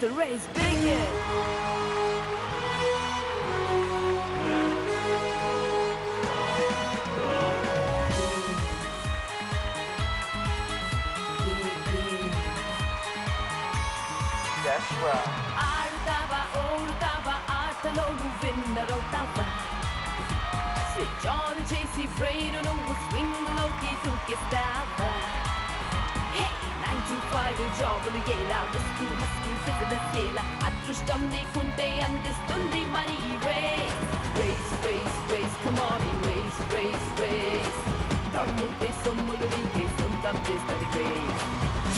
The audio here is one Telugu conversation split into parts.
the race begin. That's right. ఆడుతావా ఓడుతావా ఆటలో నువ్వెన్నరవుతావా స్విచ్ ఆన్ చేసి బ్రెయిన్ నువ్వు స్వింగ్ లోకి దూకిస్తావా హే 9 to 5 జాబులు ఎలా రిస్క్ సిద్ధమేలా అదృష్టం నీకుంటే అందిస్తుంది మరి race race race race come on race race race తమ్ముంటే సొమ్ములు నీకే సొంతం చేస్తుంది race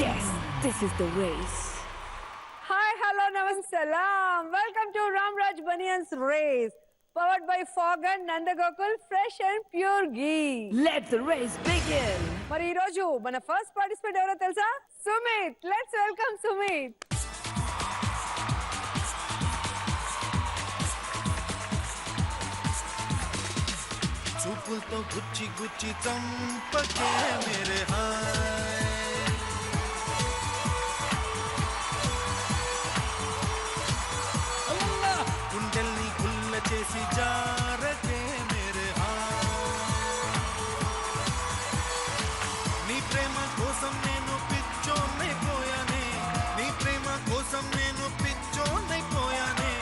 yes this is the race. Hi, hello, namaste, salam. Welcome to Ramraj Banians Race, powered by Fog and Nandagokul Fresh and Pure Ghee. Let the race begin. మరి ఈ రోజు మన ఫస్ట్ పార్టిసిపేట్ ఎవరో తెలుసా? సుమిత్. Let's welcome Sumit. చూపులతో గుచ్చి గుచ్చి చంపకే మేరే హాయ్ గుండెల్ని గుల్ల చేసి జారకే మేరే హాయ్ నీ ప్రేమ కోసం నేను పిచ్చోనైపోయానే నీ ప్రేమ కోసం నేను పిచ్చోనైపోయానే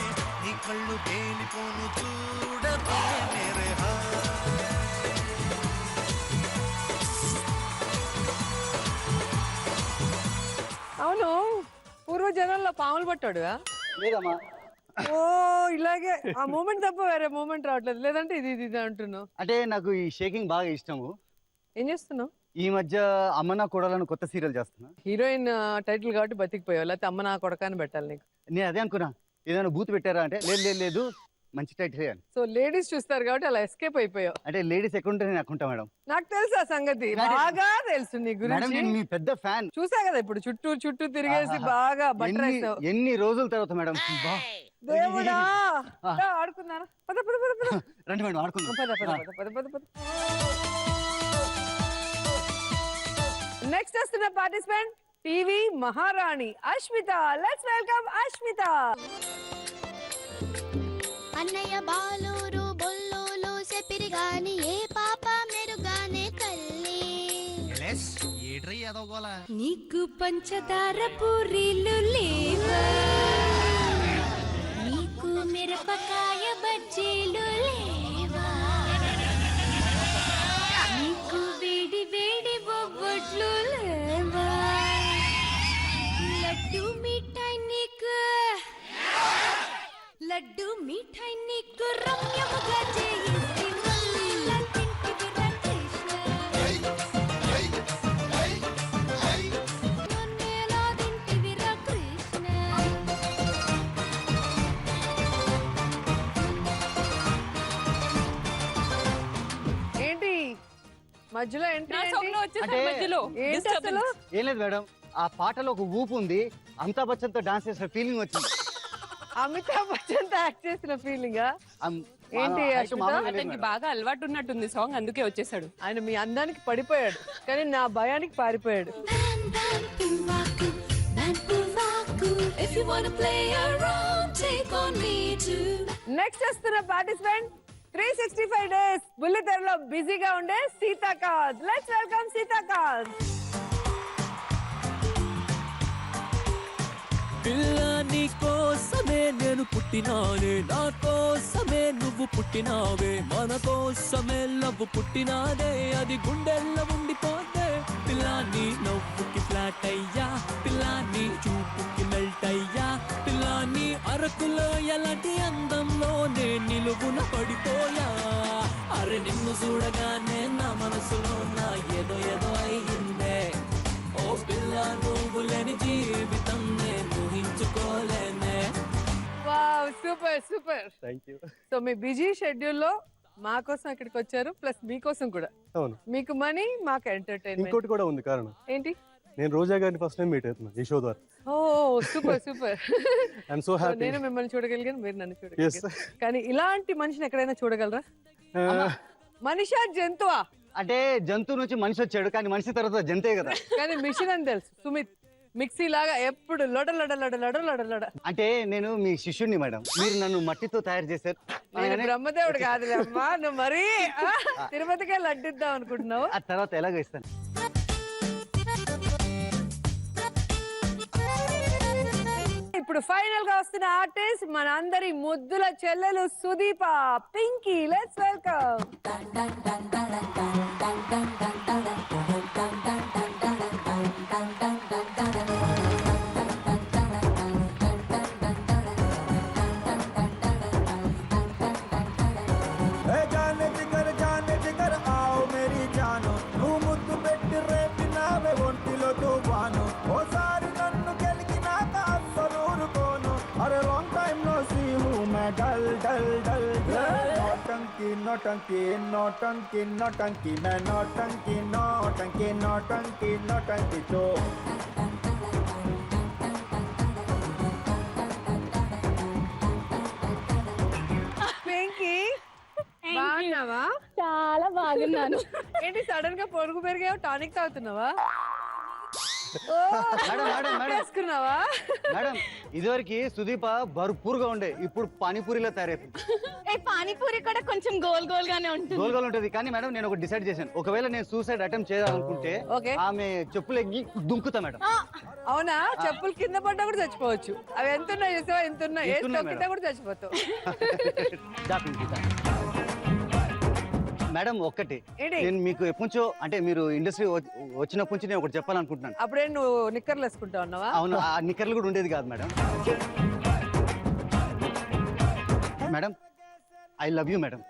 నీ కళ్ళు తేలిపోను చూడకే మేరే హాయ్ అవును, పూర్వజనంలో పాములు పట్టాడు లేదమ్మా. ఓ ఇలాగే ఆ మూమెంట్ తప్ప వేరే మూమెంట్ రావట్లేదు. లేదంటే ఇది ఇది అంటున్నావు. అంటే నాకు ఈ షేకింగ్ బాగా ఇష్టము. ఏం చేస్తున్నావు? ఈ మధ్య అమ్మ నా కొడాలను కొత్త సీరియల్ చేస్తున్నా. హీరోయిన్ టైటిల్ కాబట్టి బతికిపోయావు, లేకపోతే అమ్మ నా కొడకాన్ని పెట్టాలి నీకు. నేను అదే అనుకున్నా, ఏదైనా బూత్ పెట్టారా అంటే లేదు లేదు లేదు మంచి టైటిల్ అని. సో లేడీస్ చూస్తారు కాబట్టి అలా ఎస్కేప్ అయిపోయావు. అంటే లేడీస్ ఎక్కువ ఉంటే నేను అక్కుంటా మేడం. నాకు తెలుసు ఆ సంగతి, బాగా తెలుసు నీ మేడం గురించి. నేను మీ పెద్ద ఫ్యాన్. చూసా కదా ఇప్పుడు చుట్టూ చుట్టూ తిరిగేసి బాగా బట్టరేసావు. ఎన్ని రోజుల తర్వాత మేడం. బా. దేవుడా ఆడుకున్నారా? పద పద పద పద. రండి మేడం ఆడుకుందాం. పద పద పద పద పద పద. నెక్స్ట్ వస్తున్న పార్టిసిపెంట్ టీవీ మహారాణి అష్మిత. Let's welcome Ashmita. అన్నయ్య బాలూరు బొల్లూలు చెప్పిరి గాని ఏ పాప మెరుగానే తల్లి నీకు పంచదార పూరీలు లేవా, నీకు మిరపకాయ బజ్జీలు లేవా, నీకు వేడి వేడి బొబ్బట్లు లేవా, లడ్డు మిఠాయి నీకు లడ్డు మిఠాయి నీకు రమ్యముగా చేయించి మళ్ళీ తింటివిరా కృష్ణ, నన్నేలా తింటివిరా కృష్ణ. ఏంటి మధ్యలో ఏంటి అంటే ఏంటి అసలు? ఏం లేదు మేడం, ఆ పాటలో ఒక ఊపు ఉంది. అమితాబ్ బచ్చన్ తో డాన్స్ చేసిన ఫీలింగ్ వచ్చింది. అమితాబ్ బచ్చన్ తో యాక్ట్ చేసిన ఫీలింగ్ ఏంటి? అతనికి బాగా అలవాటు ఉన్నట్టుంది సాంగ్, అందుకే వచ్చేసాడు. ఆయన మీ అందానికి పడిపోయాడు, కానీ నా భయానికి పారిపోయాడు. Ban ban puwaku, ban puwaku. If you wanna play around, take on me too. Next వస్తున్న పార్టిసిపెంట్ 365 డేస్ బుల్లితెరలో బిజీగా ఉండే సీతాకాజ్. Let's welcome సీతాకాజ్. పిల్ల నీ కోసమే నేను పుట్టినానే, నా కోసమే నువ్వు పుట్టినావే, మన కోసమే లవ్వు పుట్టినాదే, అది గుండెల్లో ఉండిపోతే. పిల్ల నీ నవ్వుకి ఫ్లాట్ అయ్యా, పిల్ల నీ చూపుకి మెల్ట్ అయ్యా, పిల్ల నీ అరకులో ఎలాంటి అందంలో నేను నిలువున పడిపోయా. అరే నిన్ను చూడగానే నా మనసులో నా ఏదో ఏదో అయ్యిందే. ఓ పిల్ల నువ్వు లేని జీవితం నేను ఊహించుకోలేనే. Wow, super super. Thank you. So మీ బిజీ షెడ్యూల్ లో మా కోసం ఇక్కడికి వచ్చారు, ప్లస్ మీకోసం కూడా. అవును. మీకు మనీ, మాకు ఎంటర్టైన్మెంట్. ఇంకోటి కూడా ఉంది కారణం. ఏంటి? నేను రోజా గారిని ఫస్ట్ టైం మీట్ అవుతున్నా ఈ షో ద్వారా. Oh super super. I'm so happy. నేను మిమ్మల్ని చూడగలిగాను, మీరు నన్ను చూడగలిగారు. కానీ ఇలాంటి మనిషిని ఎక్కడైనా చూడగలరా? మనిషా జంతువా? అంటే జంతువు నుంచి మనిషి వచ్చాడు, కానీ మనిషి తర్వాత జంతే కదా. కానీ మిషన్ అని తెలుసు సుమిత్. మిక్సీ లాగా ఎప్పుడు లొడ లొడ లొడ లొడ లొడ లొడ. అంటే నేను మీ శిష్యుడిని మేడం, మీరు నన్ను మట్టితో తయారు చేశారు. నేను బ్రహ్మదేవుడు కాదులే అమ్మా, నువ్వు మరీ తిరుపతికే లడ్డిద్దాం అనుకుంటున్నావు. ఆ తర్వాత ఎలాగో ఇస్తాను. ఇప్పుడు ఫైనల్ గా వస్తున్న ఆర్టిస్ట్ మన అందరి ముద్దుల చెల్లెలు సుదీప పింకీ. Let's welcome. जाने जिगर आओ मेरी जानो నువ్వు ముద్దు పెట్టి రేపినావే ఒంటిలో తుఫాను ఓసారి నన్ను గెలికినాక అస్సలు ఊరుకోను అరే లాంగ్ టైం నో సీ హూ మే డల్ డల్ డల్ నోటంకి నోటంకి నోటంకి నోటంకి మే నోటంకి నోటంకి నోటంకి నోటంకి తో పింకీ బాగున్నావా? చాలా బాగున్నాను. ఏంటి సడన్ గా పొరుగు పెరిగావు? టానిక్ తాగుతున్నావా? మేడం మేడం మేడం వేసుకున్నావా? మేడం, ఇదివరకు సుదీప భర్పూర్గా ఉండే, ఇప్పుడు పానీపూరిలో తయారైపోయింది. పానీపూరి కూడా కొంచెం గోల్ గోల్ గానే ఉంటుంది. గోల్ గోల్ ఉంటుంది. కానీ మేడం నేను ఒక డిసైడ్ చేశాను, ఒకవేళ నేను సూసైడ్ అటెంప్ట్ చేయాలనుకుంటే ఓకే. ఆమె చెప్పులు ఎగ్గి దుంకుతా మేడం. అవునా? చెప్పులు కింద పడ్డా కూడా చచ్చిపోవచ్చు. అవి ఎంత ఉన్నాయి చూసావా? ఎంత ఉన్నాయి? ఎంత ఉన్నాయి తొక్కితే కూడా చచ్చిపోతావు. మేడం ఒక్కటి ఏంటి? నేను మీకు ఎప్పుంచో అంటే మీరు ఇండస్ట్రీ వచ్చినప్పటి నుంచి నేను ఒకటి చెప్పాలనుకుంటున్నాను. అప్పుడే నువ్వు నిక్కర్లు వేసుకుంటా ఉన్నావా? అవును, ఆ నిక్కర్లు కూడా ఉండేది కాదు madam. Madam I love you madam.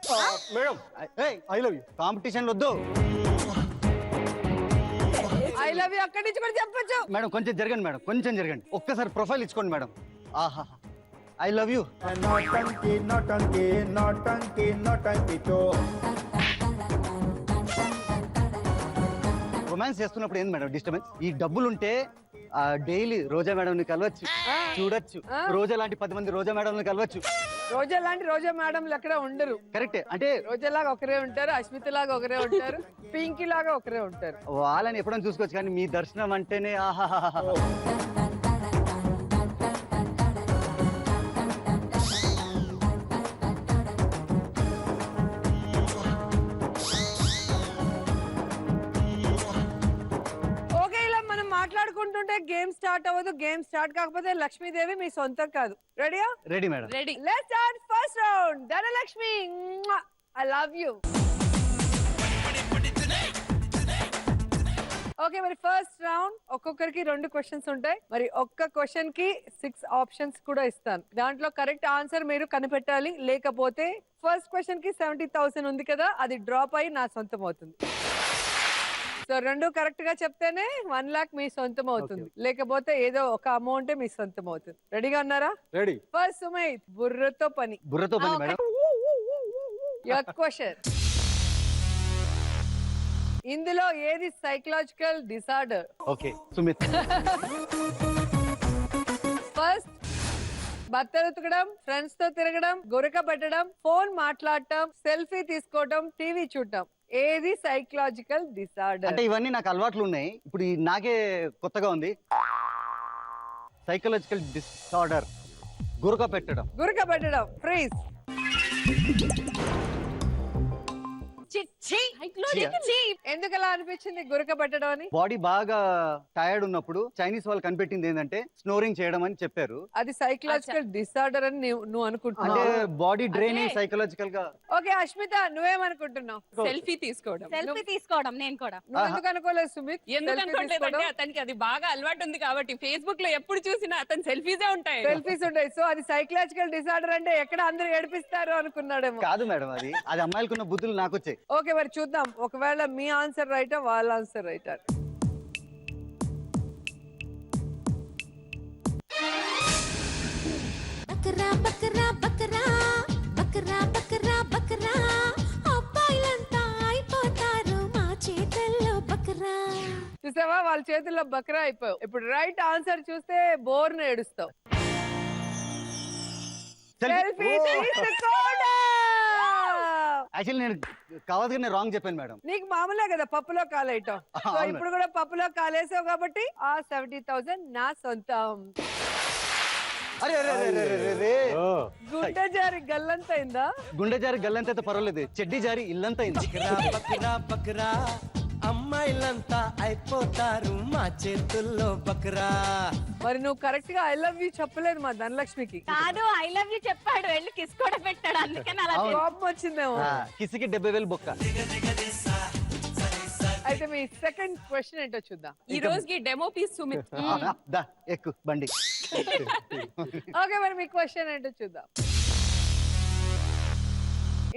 Madam I love you. Competition వద్దు ఐ లవ్ యూ అక్కడి నుంచి కూడా చెప్పొచ్చు. మేడం. కొంచెం జరగండి మేడం, కొంచెం జరగండి. ఒక్కసారి ప్రొఫైల్ ఇచ్చుకోండి మేడం. ఆహా ఐ లవ్ యూ. నోటంకి నోటంకి నోటంకి నోటంకి తో రొమాన్స్ చేస్తున్నప్పుడు ఏంది మేడం డిస్టర్బెన్స్? ఈ డబ్బులుంటే డైలీ రోజా మేడం ని కలవచ్చు, చూడొచ్చు. రోజా లాంటి 10 మంది రోజా మేడం ని కలవచ్చు. రోజా లాంటి రోజా మేడంలు ఎక్కడ ఉండరు. కరెక్టే. అంటే రోజా లాగా ఒకరే ఉంటారు, అశ్మిత లాగా ఒకరే ఉంటారు, పింకీ లాగా ఒకరే ఉంటారు. వాళ్ళని ఎప్పుడైనా చూసుకోవచ్చు, కానీ మీ దర్శనం అంటేనే ఆహా. మాట్లాడుకుంటుంటే గేమ్ స్టార్ట్ అవ్వదు. గేమ్ స్టార్ట్ కాకపోతే లక్ష్మీదేవి మీ సొంతం కాదు. రెడీయా? Ready madam. Ready. Let's start first round. Dhanalakshmi, I love you. Okay, మరి ఫస్ట్ రౌండ్ ఒక్కొక్కరికి 2 క్వశ్చన్స్ ఉంటాయి. మరి ఒక్క క్వశ్చన్ కి 6 ఆప్షన్స్ కూడా ఇస్తాను. దాంట్లో కరెక్ట్ ఆన్సర్ మీరు కనిపెట్టాలి. లేకపోతే ఫస్ట్ క్వశ్చన్ కి 70,000 ఉంది కదా, అది డ్రాప్ అయి నా సొంతం అవుతుంది. సో 2 కరెక్ట్ గా చెప్తేనే 1 లాక్ మీ సొంతం అవుతుంది. లేకపోతే ఏదో ఒక అమౌంట్ మీ సొంతం అవుతుంది. రెడీగా ఉన్నారా? రెడీ. ఫస్ట్ సుమైత్, బుర్రతో పని. బుర్రతో పని మేడం. Your question. ఇందులో ఏది psychological disorder? Okay Sumit. First బట్టలు ఉతకడం, ఫ్రెండ్స్ తో తిరగడం, గురక పెట్టడం, ఫోన్ మాట్లాడటం, సెల్ఫీ తీసుకోవడం, టీవీ చూడటం. ఏది సైకలాజికల్ డిసార్డర్? అంటే ఇవన్నీ నాకు అలవాట్లు ఉన్నాయి. ఇప్పుడు నాకే కొత్తగా ఉంది. సైకలాజికల్ డిసార్డర్, గురక పెట్టడం. గురక పెట్టడం. ఫ్రీజ్. ఎందుకు అలా అనిపించింది గురక పెట్టడం అని? బాడీ బాగా టైర్డ్ ఉన్నప్పుడు చైనీస్ వాళ్ళు కనిపెట్టింది ఏంటంటే స్నోరింగ్ చేయడం అని చెప్పారు. అది సైకలాజికల్ డిసార్డర్ అని నువ్వు అనుకుంటున్నావు. అంటే బాడీ డ్రైనింగ్ సైకలాజికల్ గా. ఓకే అశ్మిత, నువ్వేమనుకుంటున్నావు? సెల్ఫీ తీసుకోవడం. సెల్ఫీ తీసుకోవడం. నేను కూడా. నువ్వు ఎందుకు అనుకోలేదు సుమిత్? ఎందుకు అనుకోవట్లేదు అంటే అతనికి అది బాగా అలవాటు ఉంది కాబట్టి. ఫేస్బుక్ లో ఎప్పుడు చూసినా అతని సెల్ఫీసే ఉంటాయి. సెల్ఫీస్ ఉంటాయి. సో అది సైకలాజికల్ డిసార్డర్ అంటే ఎక్కడ అందరూ ఏడిపిస్తారు అనుకున్నాడేమో. కాదు మేడం, అది అమ్మాయిలకున్న బుద్ధులు నాకు వచ్చాయి. ఓకే, మరి చూద్దాం. ఒకవేళ మీ ఆన్సర్ రైటా వాళ్ళ ఆన్సర్ రైటా? బకరా బకరా బకరా బకరా బకరా బకరా అబ్బాయిలంతా అయిపోతారు మా చేతుల్లో బకరా. చూసావా, వాళ్ళ చేతుల్లో బకరా అయిపోయావు. ఇప్పుడు రైట్ ఆన్సర్ చూస్తే బోర్ను ఏడుస్తావు. సెల్ఫీ తీసుకోవడం. యాక్చువల్లీ నేను కావాలి నేను రాంగ్ చెప్పాను మేడం. నీకు మామూలే కదా పప్పులో కాలేయటం. సో అవును. ఇప్పుడు కూడా పప్పులో కాలేసావు కాబట్టి ఆ 70,000 నా సొంతం. అరే అరే అరే అరే అరే అరే. గుడ్డ జారి గల్లంతైందా? గుండె జారి గల్లంత అయితే పర్వాలేదు, చెడ్డి జారి ఇల్లంతా అయింది. బకరా బకరా అమ్మాయిలంతా అయిపోతారు మా చేతుల్లో బకరా. మరి నువ్వు కరెక్ట్ గా ఐ లవ్ యూ చెప్పలేదు మా ధనలక్ష్మికి. కాదు ఐ లవ్ యూ చెప్పాడు, వెళ్ళి కిస్ కూడా పెట్టాడు, అందుకని అలా అవును. కోపం వచ్చిందేమో. కిసికి 70,000 బొక్క. అయితే మీ సెకండ్ క్వశ్చన్ ఏంటో చూద్దాం. ఈ రోజుకి డెమో పీస్ సుమిత్. దా ఎక్కు బండి. ఓకే మరి మీ క్వశ్చన్ ఏంటో చూద్దాం.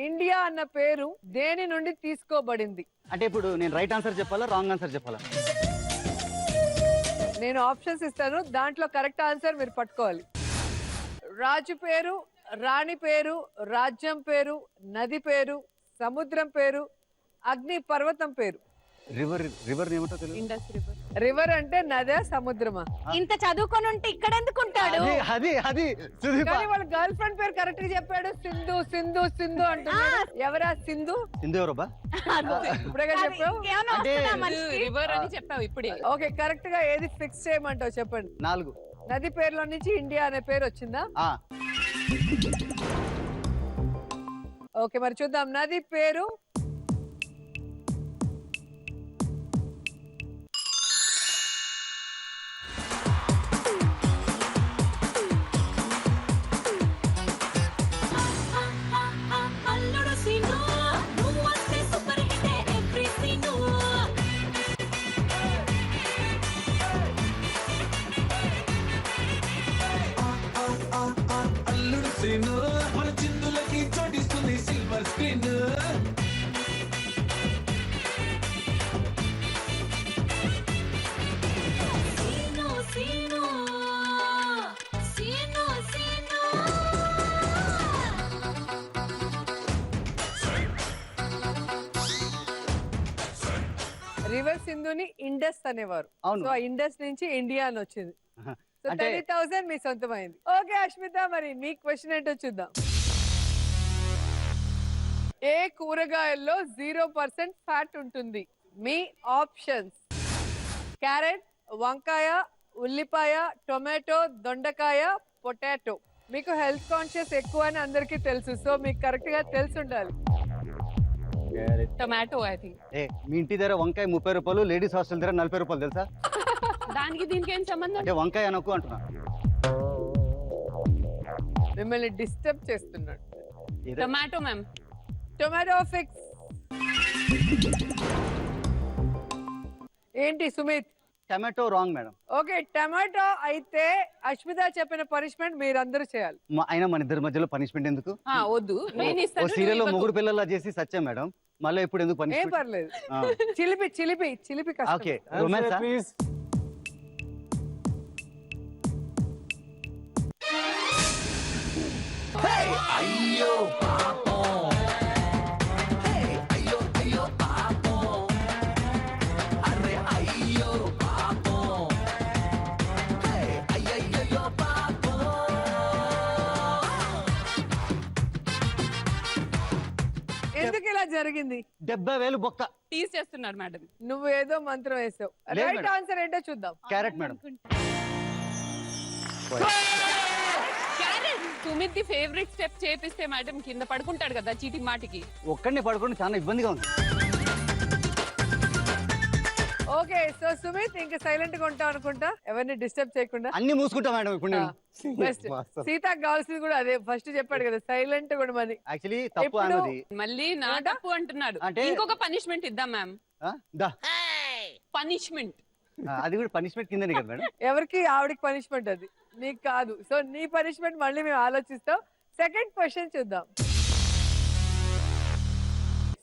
ఇండియా అన్న పేరు దేని నుండి తీసుకోబడింది? అంటే ఇప్పుడు నేను రైట్ ఆన్సర్ చెప్పాలా రాంగ్ ఆన్సర్ చెప్పాలా? నేను ఆప్షన్స్ ఇస్తాను, దాంట్లో కరెక్ట్ ఆన్సర్ మీరు పట్టుకోవాలి. రాజు పేరు, రాణి పేరు, రాజ్యం పేరు, నది పేరు, సముద్రం పేరు, అగ్ని పర్వతం పేరు. రివర్ ఏమిటో తెలియదు. Indus river. రివర్ అంటే నదే సముద్రమా? ఇంత చదువుకొని ఉంటే ఇక్కడ ఎందుకు ఉంటాడు? అది సుదీప. కానీ వాళ్ళ గర్ల్ ఫ్రెండ్ పేరు కరెక్ట్ గా చెప్పాడు. సింధు సింధు సింధు అంటున్నాడు. ఎవరా సింధు? సింధు ఎవరబ్బా? ఇప్పుడేగా చెప్పావు. ఇంకేమైనా అంటే వస్తుందా మనిషికి? రివర్ అని చెప్పావు ఇప్పుడే. ఓకే కరెక్ట్ గా ఏది ఫిక్స్ చేయమంటావు చెప్పండి. 4. నది పేరులో నుంచి ఇండియా అనే పేరు వచ్చిందా? ఓకే మరి చూద్దాం. నది పేరు అల్లుడు సీను నువ్వంటే సూపర్ హిట్ ఎవ్రీ సీను అల్లుడు సీను మన చిందులకి చోటిస్తుంది silver screen. Seenu Seenu Seenu Seenu river సింధుని ఇండస్ అనేవారు. అవును. సో ఆ ఇండస్ నుంచి ఇండియా అని వచ్చింది. సో అంటే 30,000 మీ సొంతమైంది. ఓకే అష్మిత మరి మీ క్వశ్చన్ ఏంటో చూద్దాం. ఏ కూరగాయల్లో 0% ఫ్యాట్ ఉంటుంది? మీ ఆప్షన్స్: క్యారెట్, వంకాయ, ఉల్లిపాయ, టొమాటో, దొండకాయ, పొటాటో. మీకు హెల్త్ కాన్షియస్ ఎక్కువ అని అందరికీ తెలుసు, సో మీకు కరెక్ట్ గా తెలిసి ఉండాలి. Tomato I think. మీ ఇంటి దగ్గర వంకాయ 30 రూపాయలు, లేడీస్ హాస్టల్ దగ్గర 40 రూపాయలు తెలుసా? దానికి దీనికి ఏం సంబంధం? అంటే వంకాయ అనకు అంటున్నా. మిమ్మల్ని డిస్టర్బ్ చేస్తున్నాడు. Tomato ma'am. Tomato fix. ఏంటి Sumit? Tomato wrong madam. Okay tomato అయితే అష్మిత చెప్పిన పనిష్మెంట్ మీరందరూ చేయాలి. అయినా మన ఇద్దరి మధ్యలో పనిష్మెంట్ ఎందుకు? వద్దు నేను ఓ ఇస్తాను. సీరియల్ లో నువ్వు మొగుడు పిల్లలా చేసి సత్యం మేడం, మళ్ళీ ఇప్పుడు ఎందుకు ఏం పనిష్మెంట్? పర్లేదు. చిలిపి చిలిపి చిలిపి కష్టం. Okay romance. ప్లీజ్. ఎందుకు ఇలా జరిగింది? 70,000 బొక్క. టీజ్ చేస్తున్నాడు మేడం. నువ్వు ఏదో మంత్రం వేసావు. లేదు రైట్ మేడం. ఆన్సర్ ఏంటో చూద్దాం. Carrot madam. Sumit the favourite step చేపిస్తే మేడం కింద పడుకుంటాడు కదా చీటి మాటికి. ఒక్కడిని పడుకుంటే చాలా ఇబ్బందిగా ఉంది. ఓకే సో సుమిత్ ఇంకా సైలెంట్ గా ఉంటావు అనుకుంటా, ఎవరిని డిస్టర్బ్ చేయకుండా. అన్ని మూసుకుంటా మేడం ఇప్పుడు నేను. బెస్ట్. సీతకు కావాల్సింది కూడా అదే, ఫస్ట్ చెప్పాడు కదా సైలెంట్ కూడా మరి. యాక్చువల్లీ తప్పు ఎప్పుడు- అన్నది. మళ్ళీ నా తప్పు అంటున్నాడు. అంటే- ఇంకొక పనిష్మెంట్ ఇద్దాం మ్యామ్. దా పనిష్మెంట్. అది కూడా పనిష్మెంట్ కిందనే కదా మేడం. ఎవరికి? ఆవిడకి పనిష్మెంట్ అది, నీకు కాదు. సో నీ పనిష్మెంట్ మళ్ళీ మేము ఆలోచిస్తాం. సెకండ్ క్వశ్చన్ చూద్దాం.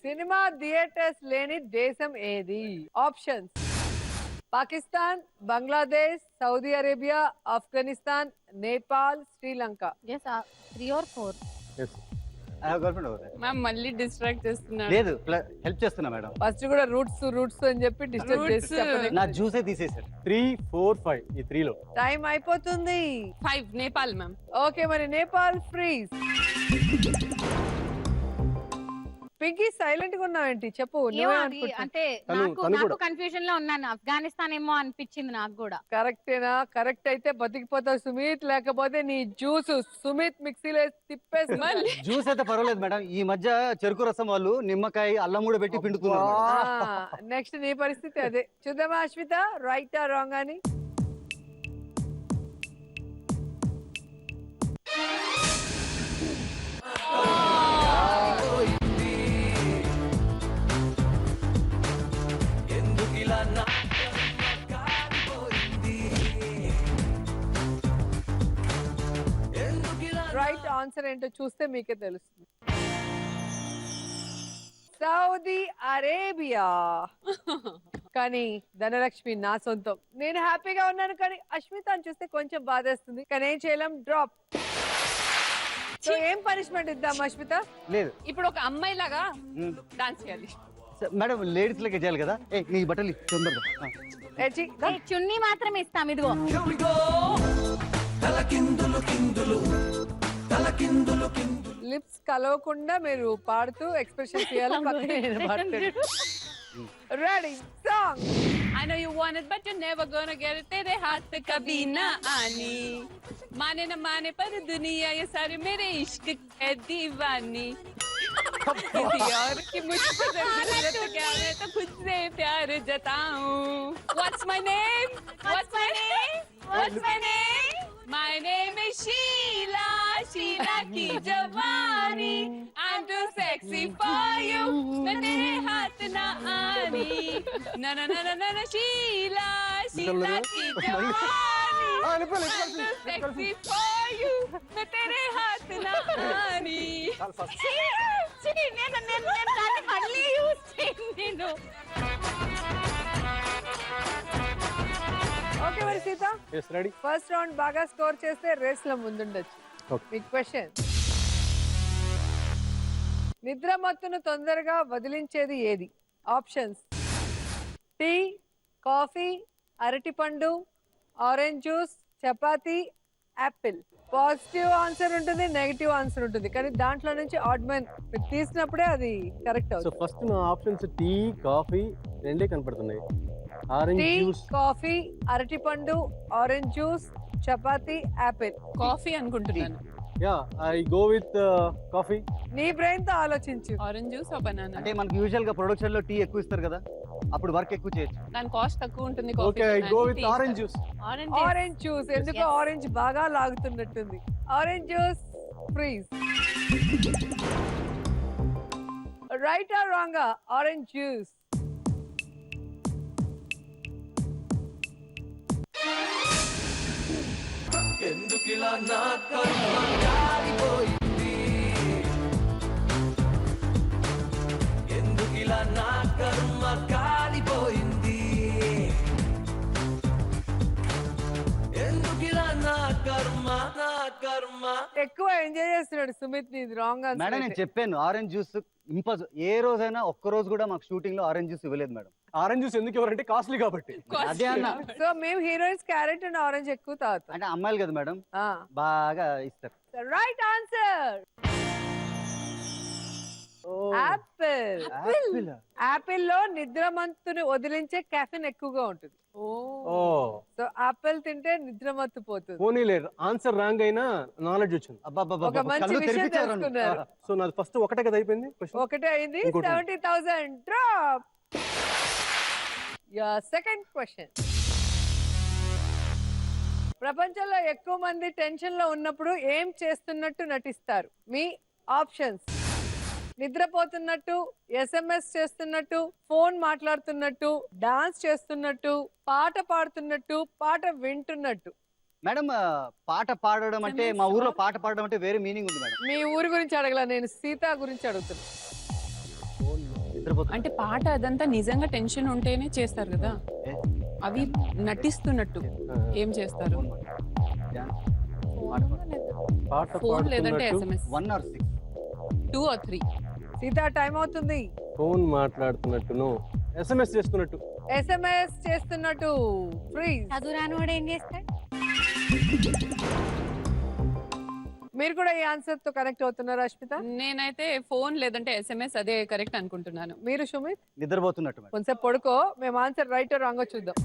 సినిమా థియేటర్స్ లేని దేశం ఏది? Options: Pakistan, Bangladesh, Saudi Arabia, Afghanistan, Nepal, Sri Lanka. 3 or 4. I have girlfriend over there. Ma'am మళ్ళీ డిస్ట్రాక్ట్ చేస్తున్నాడు. లేదు హెల్ప్ చేస్తున్నా మేడం. ఫస్ట్ కూడా రూట్స్ రూట్స్ అని చెప్పి డిస్టర్బ్ Roots. చేసి నా జ్యూసే తీసేశారు. 3, 4, 5 ఈ 3 లో. టైం అయిపోతుంది. 5 నేపాల్ మ్యామ్. ఓకే మరి నేపాల్ ఫ్రీజ్. పింకీ సైలెంట్ గా ఉన్నావేంటి చెప్పు ఏమో నువ్వే అది అనుకుంటున్నావు. అంటే తను నాకు కూడా. కన్ఫ్యూజన్ లో ఉన్నాను. ఆఫ్ఘనిస్తాన్ ఏమో అనిపించింది నాకు కూడా. కరెక్టేనా? కరెక్ట్ అయితే బతికిపోతావు సుమిత్, లేకపోతే నీ జ్యూస్ సుమిత్ మిక్సీలో తిప్పేసి జ్యూస్ అయితే పర్వాలేదు మేడం. ఈ మధ్య చెరుకు రసం వాళ్ళు నిమ్మకాయ అల్లం కూడా పెట్టి పిండుతున్నారు మేడం. నెక్స్ట్ నీ పరిస్థితి అదే. చూద్దామా అశ్విత, రైట్ ఆ రాంగ్ అని? రైట్ ఆన్సర్ ఏంటో చూస్తే మీకే తెలుస్తుంది. Saudi Arabia. కానీ ధనలక్ష్మి నా సొంతం. నేను హ్యాపీగా ఉన్నాను, కానీ అశ్మిత అని చూస్తే కొంచెం బాధేస్తుంది. కానీ ఏం చేయలేం, డ్రాప్. సో ఏం పనిష్మెంట్ ఇద్దాం అశ్మిత? లేదు ఇప్పుడు ఒక అమ్మాయి లాగా డాన్స్ చేయాలి. మేడం, లేడీస్ లెక్క చేయాలి కదా. ఏ నీ బట్టలు తొందరగా. ఏచి, ఏ, చున్నీ మాత్రం ఇస్తాం ఇదిగో. లిప్స్ కలవకుండా మీరు పాడుతూ ఎక్స్ప్రెషన్ చేయాలి. Ready, song. I know you want it, but you're never gonna get it. तेरे हाथ पे कभी ना आनी. माने न माने पर दुनिया ये सारे मेरे इश्क है दीवानी. किसी और की मुझको जरूरत क्या, मैं तो खुद से प्यार जताऊं. What's my name? What's my name? What's my name? My name is Sheila. Sheila की जवानी. I'm too sexy for you. मैं तेरे हाथ ना आनी. ना ना ना ना ना Sheila. Sheila की जवानी. I'm too sexy for you. मैं तेरे हाथ ना आनी. నేను దాన్ని మళ్ళీ యూజ్ చేయను. ఓకే మరి Sita, yes ready. First round బాగా స్కోర్ చేస్తే రేస్ లో ముందుండొచ్చు. Okay. Big question. నిద్ర మత్తును తొందరగా వదిలించేది ఏది? ఆప్షన్స్: టీ, కాఫీ, అరటిపండు, orange juice, chapati, apple. Positive answer ఉంటుంది, నెగిటివ్ ఆన్సర్ ఉంటుంది, కానీ దాంట్లో నుంచి ఆడ్ మ్యాన్ మీరు తీసినప్పుడే అది కరెక్ట్ సో అవుతుంది. ఫస్ట్ నా ఆప్షన్స్ టీ, కాఫీ రెండే కనపడుతున్నాయి. Orange tea, juice. కాఫీ, అరటిపండు, orange juice, chapati, apple. Coffee అనుకుంటున్నాను. Yeah, I go with coffee. నీ బ్రెయిన్ తో ఆలోచించు. Orange juice banana. అంటే మనకి యూజువల్ గా ప్రొడక్షన్ లో టీ ఎక్కువ ఇస్తారు కదా, అప్పుడు వర్క్ ఎక్కువ చేయొచ్చు. దాని కాస్ట్ తక్కువ ఉంటుంది. Okay, I go with orange juice. Orange juice. ఎందుకో ఆరెంజ్ బాగా లాగుతున్నట్టుంది. Orange juice freeze. Right or wrong? Orange juice. ఎక్కువ ఎంజాయ్ చేస్తున్నాడు సుమిత్. నీది రాంగ్ మేడం, నేను ఆన్సర్. చెప్పాను ఆరెంజ్ జ్యూస్ ఇంపాజ్. ఏ రోజైనా ఒక్క రోజు కూడా మాకు షూటింగ్ లో ఆరెంజ్ జ్యూస్ ఇవ్వలేదు మేడం. ఆరెంజ్ జ్యూస్ ఎందుకు ఎవరంటే కాస్ట్లీ కాబట్టి. అదే అన్న, సో మేము హీరోయిన్స్ క్యారెట్ అండ్ ఆరెంజ్ ఎక్కువ తాగుతాం. అంటే అమ్మాయిలు కదా మేడం, బాగా ఇస్తారు. Right answer Apple. Apple. Apple లో నిద్రమత్తుని వదిలించే కెఫిన్ ఎక్కువగా ఉంటుంది. ఓ, సో యాపిల్ తింటే నిద్రమత్తు పోతుంది. పోనీలే, ఆన్సర్ రాంగ్ అయినా నాలెడ్జ్ వచ్చింది. ఒక మంచి విషయం తెలుసుకున్నారు. సో నాది ఫస్ట్ ఒకటే కదా అయిపోయింది క్వశ్చన్. ఒకటే అయింది. ఇంకోటి. 70,000 డ్రాప్. Second question. ప్రపంచంలో ఎక్కువ మంది టెన్షన్ లో ఉన్నప్పుడు ఏం చేస్తున్నట్టు నటిస్తారు? మీ ఆప్షన్స్: నిద్రపోతున్నట్టు, SMS చేస్తున్నట్టు, ఫోన్ మాట్లాడుతున్నట్టు, డాన్స్ చేస్తున్నట్టు, పాట పాడుతున్నట్టు, పాట వింటున్నట్టు. మేడం, పాట పాడడం అంటే మా ఊర్లో పాట పాడడం అంటే వేరే మీనింగ్ ఉంది మేడం. మీ ఊరి గురించి అడగల, నేను సీత గురించి అడుగుతున్నా. నిద్రపోతున్నా. అంటే పాట అదంతా నిజంగా టెన్షన్ ఉంటేనే చేస్తారు కదా, అవి నటిస్తున్నట్టు ఏం చేస్తారు? పాట ఫోన్ లేదంటే పాడుతున్నట్టు, SMS. 1 or 6. 2 or 3. Sita time అవుతుంది. ఫోన్ మాట్లాడుతున్నట్టును, SMS చేస్తున్నట్టు. SMS చేస్తున్నట్టు. ఫ్రీజ్. చదువురాని వాడు ఏం చేస్తాడు? మీరు కూడా ఈ ఆన్సర్ తో కనెక్ట్ అవుతున్నారా అష్మిత? నేనైతే ఫోన్ లేదంటే SMS అదే కరెక్ట్ అనుకుంటున్నాను. మీరు సుమిత్? నిద్రపోతున్నట్టు మేడం. కొంచెం పడుకో, మేము ఆన్సర్ రైట్ రాంగో చూద్దాం.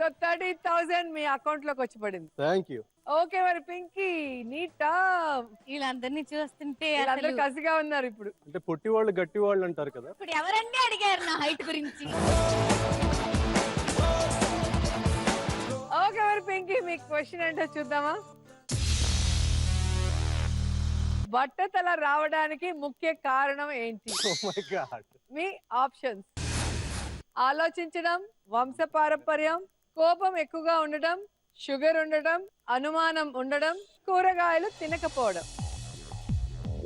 సో 30,000 మీ అకౌంట్ లోకి వచ్చి పడింది. Thank you. ఓకే మరి పింకీ నీటా వీళ్ళందరినీ చూస్తుంటే వీళ్ళందరూ అసలు కసిగా ఉన్నారు ఇప్పుడు. అంటే పొట్టి వాళ్ళు గట్టి వాళ్ళు అంటారు కదా. ఇప్పుడు ఎవరండి అడిగారు నా హైట్ గురించి? ఓకే మరి పింకీ మీ క్వశ్చన్ ఏంటో చూద్దామా? బట్టతల రావడానికి ముఖ్య కారణం ఏంటి? Oh my god. మీ ఆప్షన్స్: ఆలోచించడం, వంశపారంపర్యం, కోపం ఎక్కువగా ఉండడం, షుగర్ ఉండడం, అనుమానం ఉండడం, కూరగాయలు తినకపోవడం.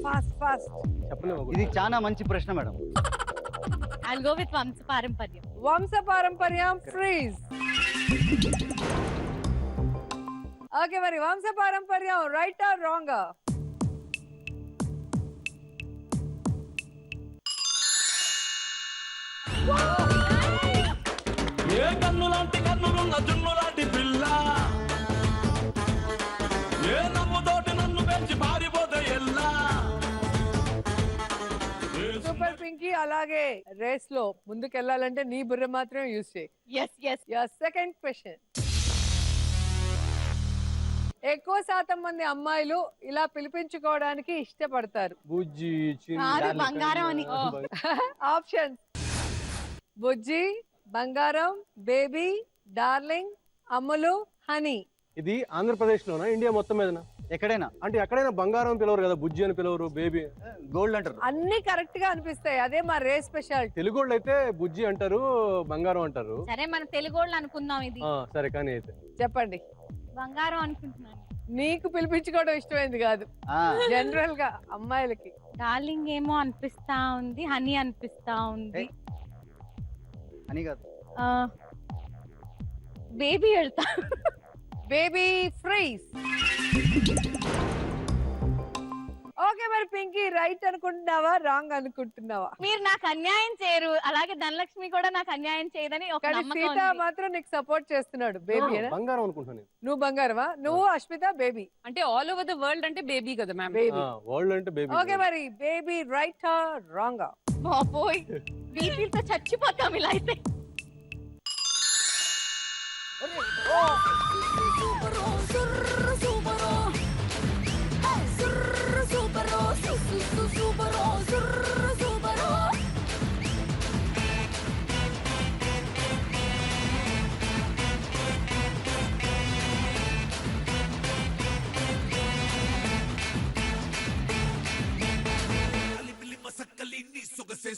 ఫాస్ట్ ఫాస్ట్ చెప్పలేము. ఇది చాలా మంచి ప్రశ్న మేడం. I'll go with వంశపారంపర్యం. వంశపారంపర్యం ఫ్రీజ్. ఓకే మరి వంశపారంపర్యం రైట్ ఆర్ రాంగ్? ఏ కన్ను లాంటి కన్నులున్న జున్ను లాంటి పిల్ల, ఏ నవ్వుతోటి నన్ను పెంచి పారిపోతే ఎల్లా. సూపర్ పింకీ. అలాగే రేస్ లో ముందుకెళ్ళాలంటే నీ బుర్ర మాత్రమే యూజ్ చేయి. సెకండ్ క్వశ్చన్: ఎక్కువ శాతం మంది అమ్మాయిలు ఇలా పిలిపించుకోవడానికి ఇష్టపడతారు. బుజ్జి, కాదు, బంగారం అని. ఆప్షన్స్: బుజ్జి, బంగారం, బేబీ, డార్లింగ్, అమ్ములు, హనీ. ఇది ఆంధ్రప్రదేశ్ లోనా, ఇండియా మొత్తం మీదనా? ఎక్కడైనా అంటే ఎక్కడైనా బంగారం అని పిలవరు కదా, బుజ్జి అని పిలవరు, బేబీ. గోల్డ్ అంటారు. అన్ని కరెక్ట్ గా అనిపిస్తాయి, అదే మా రేస్ స్పెషాలిటీ. తెలుగు వాళ్ళు అయితే బుజ్జి అంటారు, బంగారం అంటారు. సరే మన తెలుగు వాళ్ళు అనుకుందాం ఇది. సరే కానీ అయితే చెప్పండి. బంగారం అనుకుంటున్నాను. నీకు పిలిపించుకోవడం ఇష్టమైంది కాదు, జనరల్ గా అమ్మాయిలకి. డార్లింగ్ ఏమో అనిపిస్తా ఉంది, హనీ అనిపిస్తా ఉంది. అని కాదు, బేబీ వెళ్తా. Baby freeze. ఓకే మరి పింకీ రైట్ అనుకుంటున్నావా రాంగ్ అనుకుంటున్నావా? మీరు నాకు అన్యాయం చేయరు, అలాగే ధనలక్ష్మి కూడా నాకు అన్యాయం చేయదని ఒక కానీ నమ్మకం సీత ఉంది. మాత్రం నీకు సపోర్ట్ చేస్తున్నాడు. బేబీ బంగారం అనుకుంటున్నాను. నువ్వు బంగారమా? నువ్వు అష్మిత బేబీ. అంటే ఆల్ ఓవర్ ద వరల్డ్ అంటే బేబీ కదా మ్యామ్. బేబీ. వరల్డ్ అంటే బేబీ. ఓకే మరి బేబీ రైట్ రాంగ్? బాబోయ్, బీపీతో చచ్చిపోతాం ఇలా అయితే.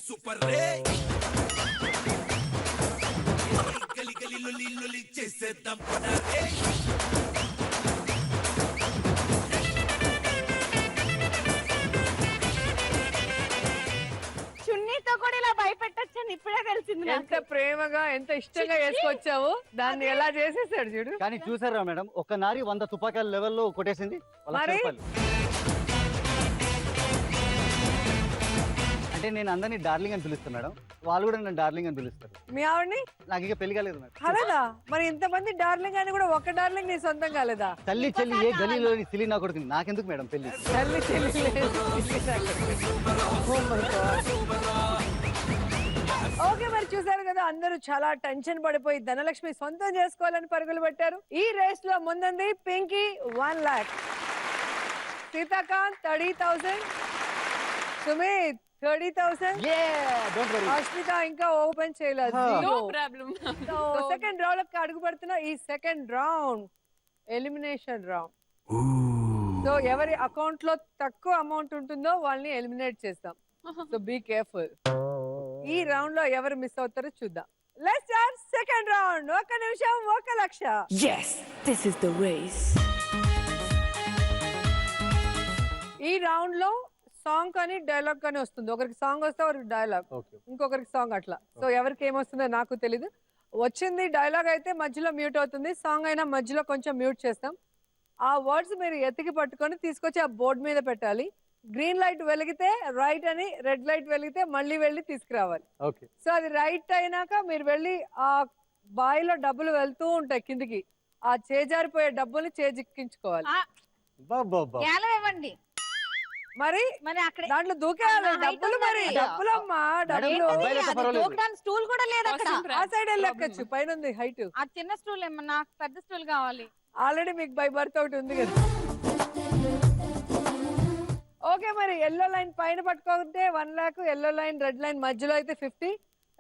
సూపర్ రే గలి గలి లొలి లొలి చేసేద్దాం. చున్నీతో కూడా ఇలా భయపెట్టొచ్చని ఇప్పుడే తెలిసింది ఎంత ప్రేమగా ఎంత ఇష్టంగా వేసుకొచ్చావు, దాన్ని ఎలా చేసేసాడు చూడు. కానీ చూసారా మేడం, ఒక నారి 100 తుపాకాయల లెవెల్లో కొట్టేసింది. మరి? అంటే నేను అందరినీ డార్లింగ్ అని పిలుస్తాను మేడం, వాళ్ళు కూడా నన్ను డార్లింగ్ అని పిలుస్తారు. మీ ఆవిడ్ని? నాకు ఇక పెళ్లి కాలేదు మేడం. కాలేదా? మరి ఇంతమంది డార్లింగ్ అని కూడా ఒక డార్లింగ్ నీ సొంతం కాలేదా? తల్లి చెల్లి ఏ గలీలోని సిలి నా కొడుకు, నాకెందుకు మేడం పెళ్లి? తల్లి చెల్లి లేదు. Oh my God. ఓకే మరి చూసారు కదా, అందరూ చాలా టెన్షన్ పడిపోయి ధనలక్ష్మి సొంతం చేసుకోవాలని పరుగులు పెట్టారు. ఈ రేస్ లో ముందుంది పింకీ 1 lakh, సీతాకాంత్ 30,000, సుమిత్ 30,000, అష్మిత ఇంకా ఓపెన్ చేయలేదు. No problem. సెకండ్ రౌండ్ లో అడుగు పెడుతున్నా. ఈ second round elimination round. So ఎవరి అకౌంట్ లో తక్కువ అమౌంట్ ఉంటుందో వాళ్ళని ఎలిమినేట్ చేస్తాం. So be careful. ఈ రౌండ్ లో ఎవరు మిస్ అవుతారో చూద్దాం. Let's start second round. 1 నిమిషం 1 లక్ష. Yes, this is the race. ఈ రౌండ్ లో సాంగ్ కానీ డైలాగ్ కానీ వస్తుంది. ఒకరికి సాంగ్ వస్తే ఒకరికి డైలాగ్, ఓకే ఇంకొకరికి సాంగ్ అట్లా. సో ఎవరికి ఏమొస్తుందో నాకు తెలీదు. వచ్చింది డైలాగ్ అయితే మధ్యలో మ్యూట్ అవుతుంది, సాంగ్ అయినా మధ్యలో కొంచెం మ్యూట్ చేస్తాం. ఆ వర్డ్స్ మీరు ఎత్తికి పట్టుకొని తీసుకొచ్చి ఆ బోర్డు మీద పెట్టాలి. గ్రీన్ లైట్ వెలిగితే రైట్ అని, రెడ్ లైట్ వెలిగితే మళ్ళీ వెళ్ళి తీసుకురావాలి. ఓకే సో అది రైట్ అయినాక మీరు వెళ్ళి ఆ బాయిలో డబ్బులు వెళ్తూ ఉంటాయి కిందికి, ఆ చేజారిపోయే డబ్బుల్ని చేజిక్కించుకోవాలి. బాబా ఎలా ఇవ్వండి మరి మరి అక్కడ దాంట్లో దూకేయాలి height డబ్బులు. మరి ఉందండి. డబ్బులమ్మా డబ్బులు. అబ్బాయిలు అయితే పర్వాలేదు. దూకడానికి స్టూల్ కూడా లేదు అక్కడ. ఆ సైడ్ వెళ్ళొచ్చు, పైన ఉంది హైట్. ఆ చిన్న స్టూల్ ఏమో, నాకు పెద్ద స్టూల్ కావాలి. ఆల్రెడీ మీకు బై బర్త్ ఒకటి ఉంది కదా. ఓకే మరి ఎల్లో లైన్ పైన పట్టుకుంటే 1 lakh, yellow line red line మధ్యలో అయితే 50,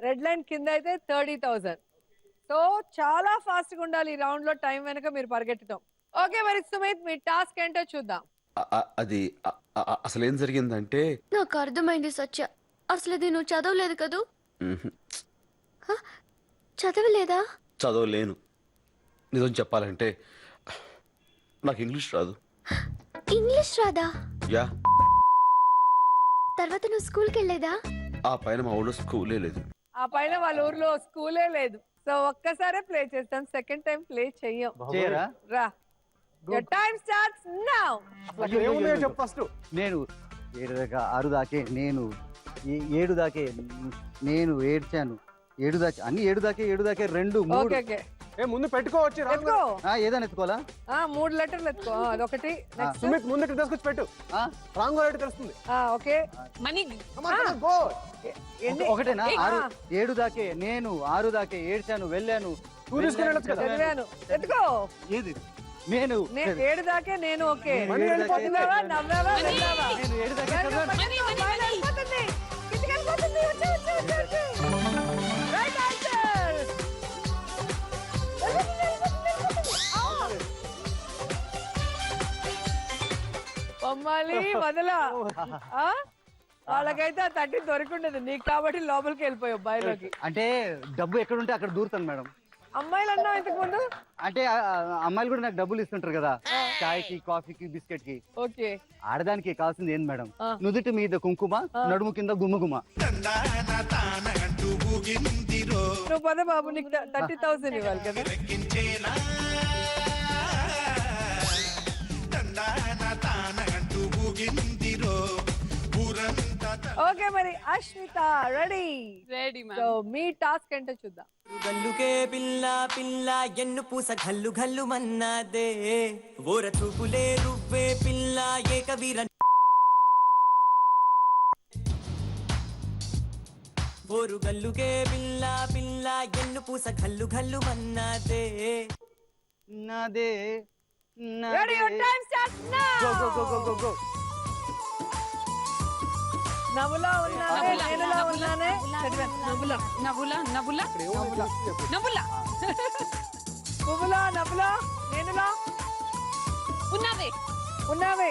రెడ్ లైన్ కింద అయితే 30,000. సో చాలా ఫాస్ట్ గా ఉండాలి ఈ రౌండ్ లో, టైం వెనక మీరు పరిగెట్టడం. ఓకే మరి సుమిత్, మీ టాస్క్ ఏంటో చూద్దాం. అది అసలేం జరిగిందంటే నాకు అర్థమైంది సత్య. అసలు ఇది నువ్వు చదవలేదు కదూ? చదవలేదా? చదవలేను. నిజం చెప్పాలంటే నాకు ఇంగ్లీష్ రాదు. ఇంగ్లీష్ రాదా? యా. తర్వాత నువ్వు స్కూల్కి వెళ్ళేదా? ఆ పైన మా ఊళ్ళో స్కూలే లేదు. ఆ పైన వాళ్ళ ఊర్లో స్కూలే లేదు. సో ఒక్కసారే ప్లే చేస్తాం, సెకండ్ టైం ప్లే చెయ్యం. చేయరా? రా, your time starts now. ఏముందో చెప్పు ఫస్ట్. నేను 7 దాకా 6 దాకే నేను 7 దాకే నేను ఏడ్చాను. 7 దాకా అన్ని 7 దాకే 2 3. ఓకే ఓకే ముందు పెట్టుకోవచ్చు ఎత్తుకో. ఏదైనా ఎత్తుకోవాలా? 3 లెటర్లు ఎత్తుకో. అదొకటి. నెక్స్ట్ సుమిత్ ముందు ఇక్కడ తీసుకొచ్చి పెట్టు. రాంగ్ రేట్ తెలుస్తుంది. ఓకే. మనీ ఒకటేనా? 7 దాకే నేను 6 దాకే ఏడ్చాను, వెళ్ళాను, టూ తీసుకుని వెళ్ళొచ్చు కదా. చదివాను. ఎత్తుకో. ఏది నేను 7 దాకే నేను. ఓకే. నేను 7 దాకే వెళ్ళావా, నవ్వావా, వెళ్ళావా? నేను 7 దాకే చదివాను. పైన వెళ్ళిపోతుంది. కిందికి వెళ్ళిపోతుంది. వచ్చే, వచ్చే, వచ్చే, వచ్చే. Right answer. బొమ్మాలి వదలా. వాళ్ళకైతే ఆ 30 దొరికిండదు, నీకు కాబట్టి లోపలికి వెళ్ళిపోయావు బాయిలోకి. అంటే డబ్బు ఎక్కడ ఉంటే అక్కడ దూరుతాను మేడం. అమ్మాయిలు అన్నావు ఇంతకు ముందు. అంటే అమ్మాయిలు కూడా నాకు డబ్బులు ఇస్తుంటారు కదా, చాయ్కి, కాఫీకి, బిస్కెట్ కి. ఓకే. ఆడదానికి కావాల్సింది ఏంది మేడం? నుదుటి మీద కుంకుమ, నడుము కింద గుమ్మగుమ. నువ్వు పద బాబు, నీకు 30,000 ఇవ్వాలి కదా. ఓకే మరి అశ్విత రెడీ? రెడీ సో మీ టాస్క్ ఏంటో చూద్దాం. గల్లుకే పిల్ల పిల్ల ఎన్ను పూస గల్లు గల్లు మన్నాదే ఓర చూపులే రువ్వే పిల్ల ఏకవీర ఓరు గల్లుకే పిల్ల పిల్ల ఎన్ను పూస గల్లు గల్లు మన్నాదే నాదే ready, your time starts now. Go go go go go go. నవ్వులా ఉన్నానే, నేనులా ఉన్నానే. నవ్వులా నవ్వులా నవ్వులా నవ్వులా పువ్వులా, నవ్వులా, నేనులా ఉన్నదే ఉన్నావే.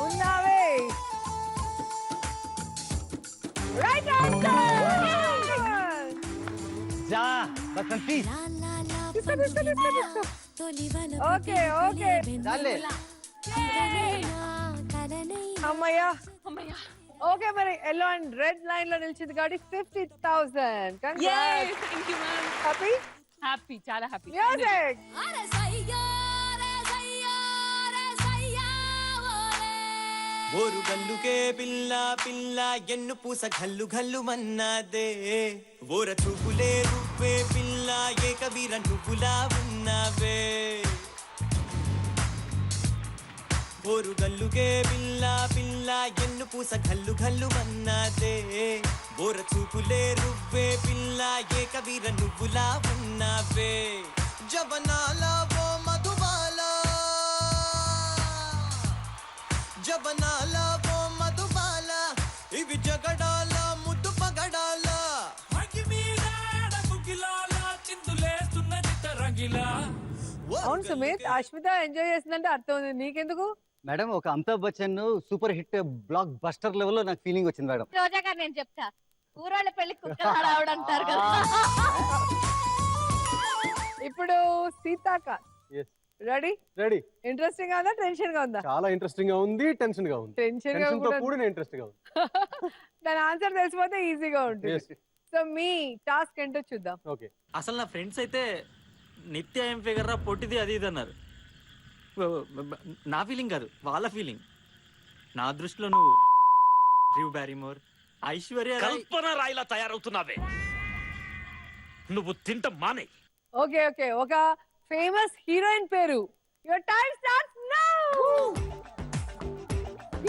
ఉన్నావే. Right answer. జా బసంతి. Okay okay. చాలే. అమ్మయ్యా. అమ్మయ్యా. ఓకే మరి ఎల్లో అండ్ రెడ్ లైన్ లో నిలిచింది కాబట్టి 50,000. Thank you ma'am. Happy happy, చాలా హ్యాపీ. మ్యూజిక్. ఓరు గల్లుకే పిల్ల పిల్ల ఎన్ను పూస గల్లు గల్లు మన్నాదే ఓర చూపులే రువ్వే పిల్ల ఏకవీర నువ్వులా ఉన్నావే ఓరు గల్లుకే పిల్ల పిల్ల ఎన్ను పూస గల్లు గల్లు మన్నాదే ఓర చూపులే రువ్వే పిల్ల ఏకవీర నువ్వులా ఉన్నావే జవనాల ఓ మధుబాల జవనాల ఓ మధుబాల ఇవి జగడాల ముద్దు పగడాల అవును సుమిత్, అశ్విత ఎంజాయ్ చేసిందంటే అర్థం ఉంది, నీకెందుకు? మేడం ఒక Amitabh Bachchan super hit block buster లెవెల్లో నాకు ఫీలింగ్ వచ్చింది మేడం. రోజా గారు నేను చెప్తా, ఊరాళ్ళ పెళ్లి కుక్కలు ఆవిడంటారు కదా. ఇప్పుడు సీతాక రెడీ? రెడీ. ఇంట్రెస్టింగ్ గా ఉందా, టెన్షన్ గా ఉందా? చాలా ఇంట్రెస్టింగ్ గా ఉంది, టెన్షన్ గా ఉంది. టెన్షన్ గా టెన్షన్ తో కూడా కూడిన ఇంట్రెస్ట్ గా ఉంది. దాని ఆన్సర్ తెలిసిపోతే ఈజీగా ఉంటుంది. Yes. సో మీ టాస్క్ ఏంటో చూద్దాం. ఓకే. అసలు నా ఫ్రెండ్స్ అయితే నిత్య ఏం ఫిగర్ రా పొట్టిది అది ఇది అన్నారు. నా ఫీలింగ్ కాదు, వాళ్ళ ఫీలింగ్. నా దృష్టిలో నువ్వు డ్రూ బ్యారిమోర్, ఐశ్వర్య కల్పన రాయిలా తయారవుతున్నావే. నువ్వు తింట మానే. ఓకే ఓకే, ఒక ఫేమస్ హీరోయిన్ పేరు. Your time starts now.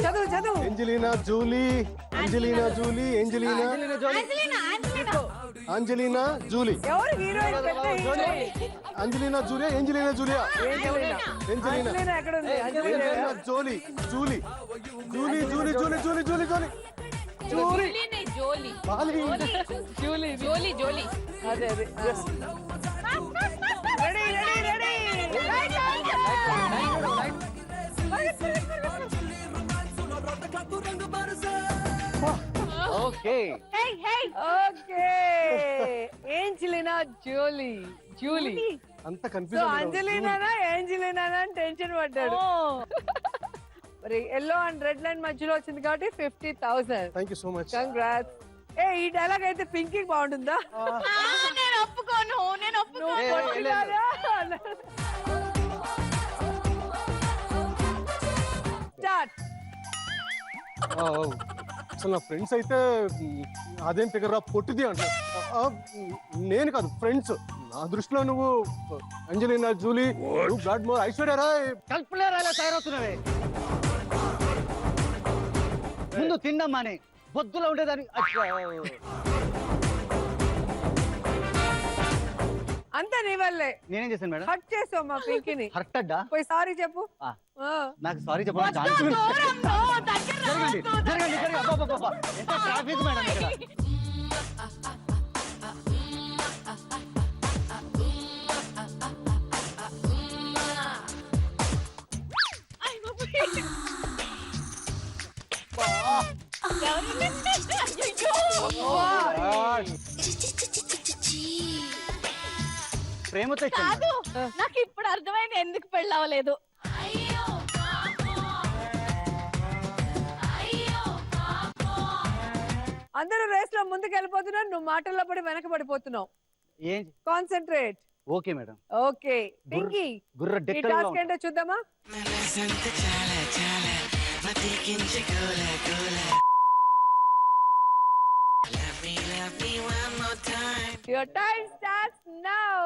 చదువు చదువు. Angelina Jolie. Angelina Jolie. Angelina Angelina Jolie. ఎవరు హీరోయిన్? పెద్ద heroine. Angelina Julia. Angelina Julia. Angelina. Angelina. Angelina ఎక్కడ ఉంది? Angelina Angelina Jolie. Jolie Jolie Jolie Jolie Jolie Jolie Jolie Jolie Jolie బాలి. Jolie Jolie Jolie. అదే అదే. Ready ready ready. Okay okay, Angelina Jolie. Jolie. అంత సో కన్ఫ్యూజన్. అంజలినానా ఏంజెలినానా అని టెన్షన్ పడ్డాడు. మరి ఎల్లో అండ్ రెడ్ లైన్ మధ్యలో వచ్చింది కాబట్టి 50,000. Thank you so much. Congrats. ఏ ఈ డైలాగ్ అయితే పింకీ బాగుంటుందా? నేను ఒప్పుకోను, నేను ఒప్పుకోను. నువ్వు కొట్టినారా? స్టార్ట్. అసలు నా ఫ్రెండ్స్ అయితే అదేం ఫిగర్ రా పొట్టిది అంటారు. నేను కాదు, ఫ్రెండ్స్. నా దృష్టిలో నువ్వు అంజలినా జూలీ, బ్రాడ్ మోర్, ఐశ్వర్య రాయ్. కల్పన రాయిలా తయారవుతున్నావే. ముందు తిన్నామానే బొద్దులో ఉండేదాన్ని. అంతా నీ వల్లే. నేనేం చేశాను మేడం? హర్ట్ చేసావు మా పింకీని. హర్ట్ అడ్డా? పోయి సారీ చెప్పు. నాకు సారీ చెప్పండి. జరగండి జరగండి జరగండి. అబ్బబ్బబ్బబ్బా, ఎంత ట్రాఫిక్ మేడం ఇక్కడ. ప్రేమతో కాదు, నాకు ఇప్పుడు అర్థమైంది ఎందుకు పెళ్ళి అవ్వలేదు. అందరూ రేస్ లో ముందుకు వెళ్ళిపోతున్నారు, నువ్వు మాటల్లో పడి వెనక పడిపోతున్నావు. ఏం? Concentrate. Okay madam. Okay Pinky, గుర్ర ఈ డెక్కలు టాస్క్ ఏంటో చూద్దామా? Your time starts now.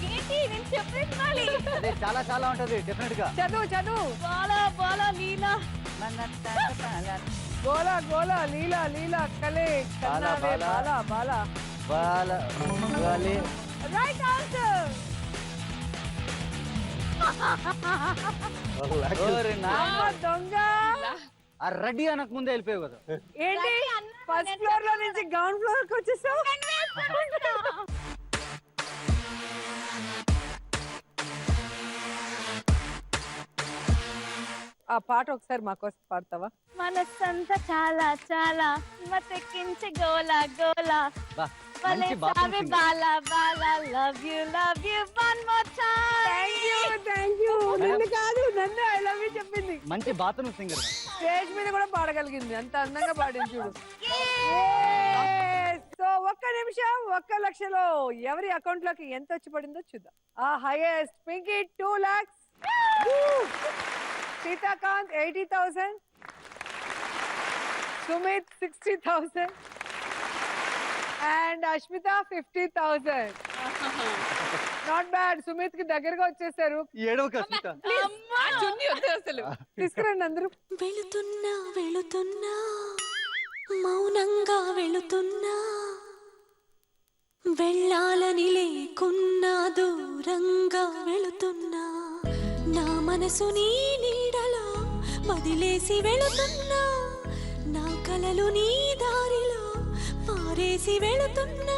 ఏంటి నేను చెప్పేసాలి. అదే చాలా చాలా ఉంటది డెఫినెట్ గా. చదువు చదువు. బాలా బాలా లీలా. గోలా గోలా లీలా లీలా కలే కన్నావే బాలా బాలా బాల బాలే. Right answer. ఓరి నా దొంగ. ఆ రెడీ అనక ముందే వెళ్ళిపోయావు కదా. ఏంటి ఫస్ట్ ఫ్లోర్ లో నుంచి గ్రౌండ్ ఫ్లోర్ కి వచ్చేసావు? ఆ పాట ఒకసారి మాకోసం పాడతావా? మనసంతా చాలా చాలా మతెక్కించే గోలా గోలా. బా, భలే మంచి బాత్రూమ్ సావి సింగర్. బాలా బాలా love you one more time. Thank you. నన్ను కాదు, నన్ను ఐ లవ్ యూ చెప్పింది. మంచి బాత్రూమ్ సింగర్. స్టేజ్ మీద కూడా పాడగలిగింది, అంత అందంగా పాడింది చూడు. సో 1 నిమిషం 1 లక్షలో ఎవరి అకౌంట్ లోకి ఎంత వచ్చి పడిందో చూద్దాం. ఆ highest Pinky 2 lakhs, Seethakanth 80,000, Sumit 60,000 and Ashmita 50,000. Not bad. Sumit కి దగ్గరగా వచ్చేసారు. ఏడవక సీత. చున్నీ వద్దు అసలు. తీసుకురండి అందరూ. వెళుతున్నా వెళుతున్నా మౌనంగా వెళుతున్నా వెళ్ళాలని లేకున్నా దూరంగా వెళుతున్నా నా మనసు నీ నీడలో వదిలేసి వెళుతున్నా నా కలలు నీ దారిలో పారేసి వెళుతున్నా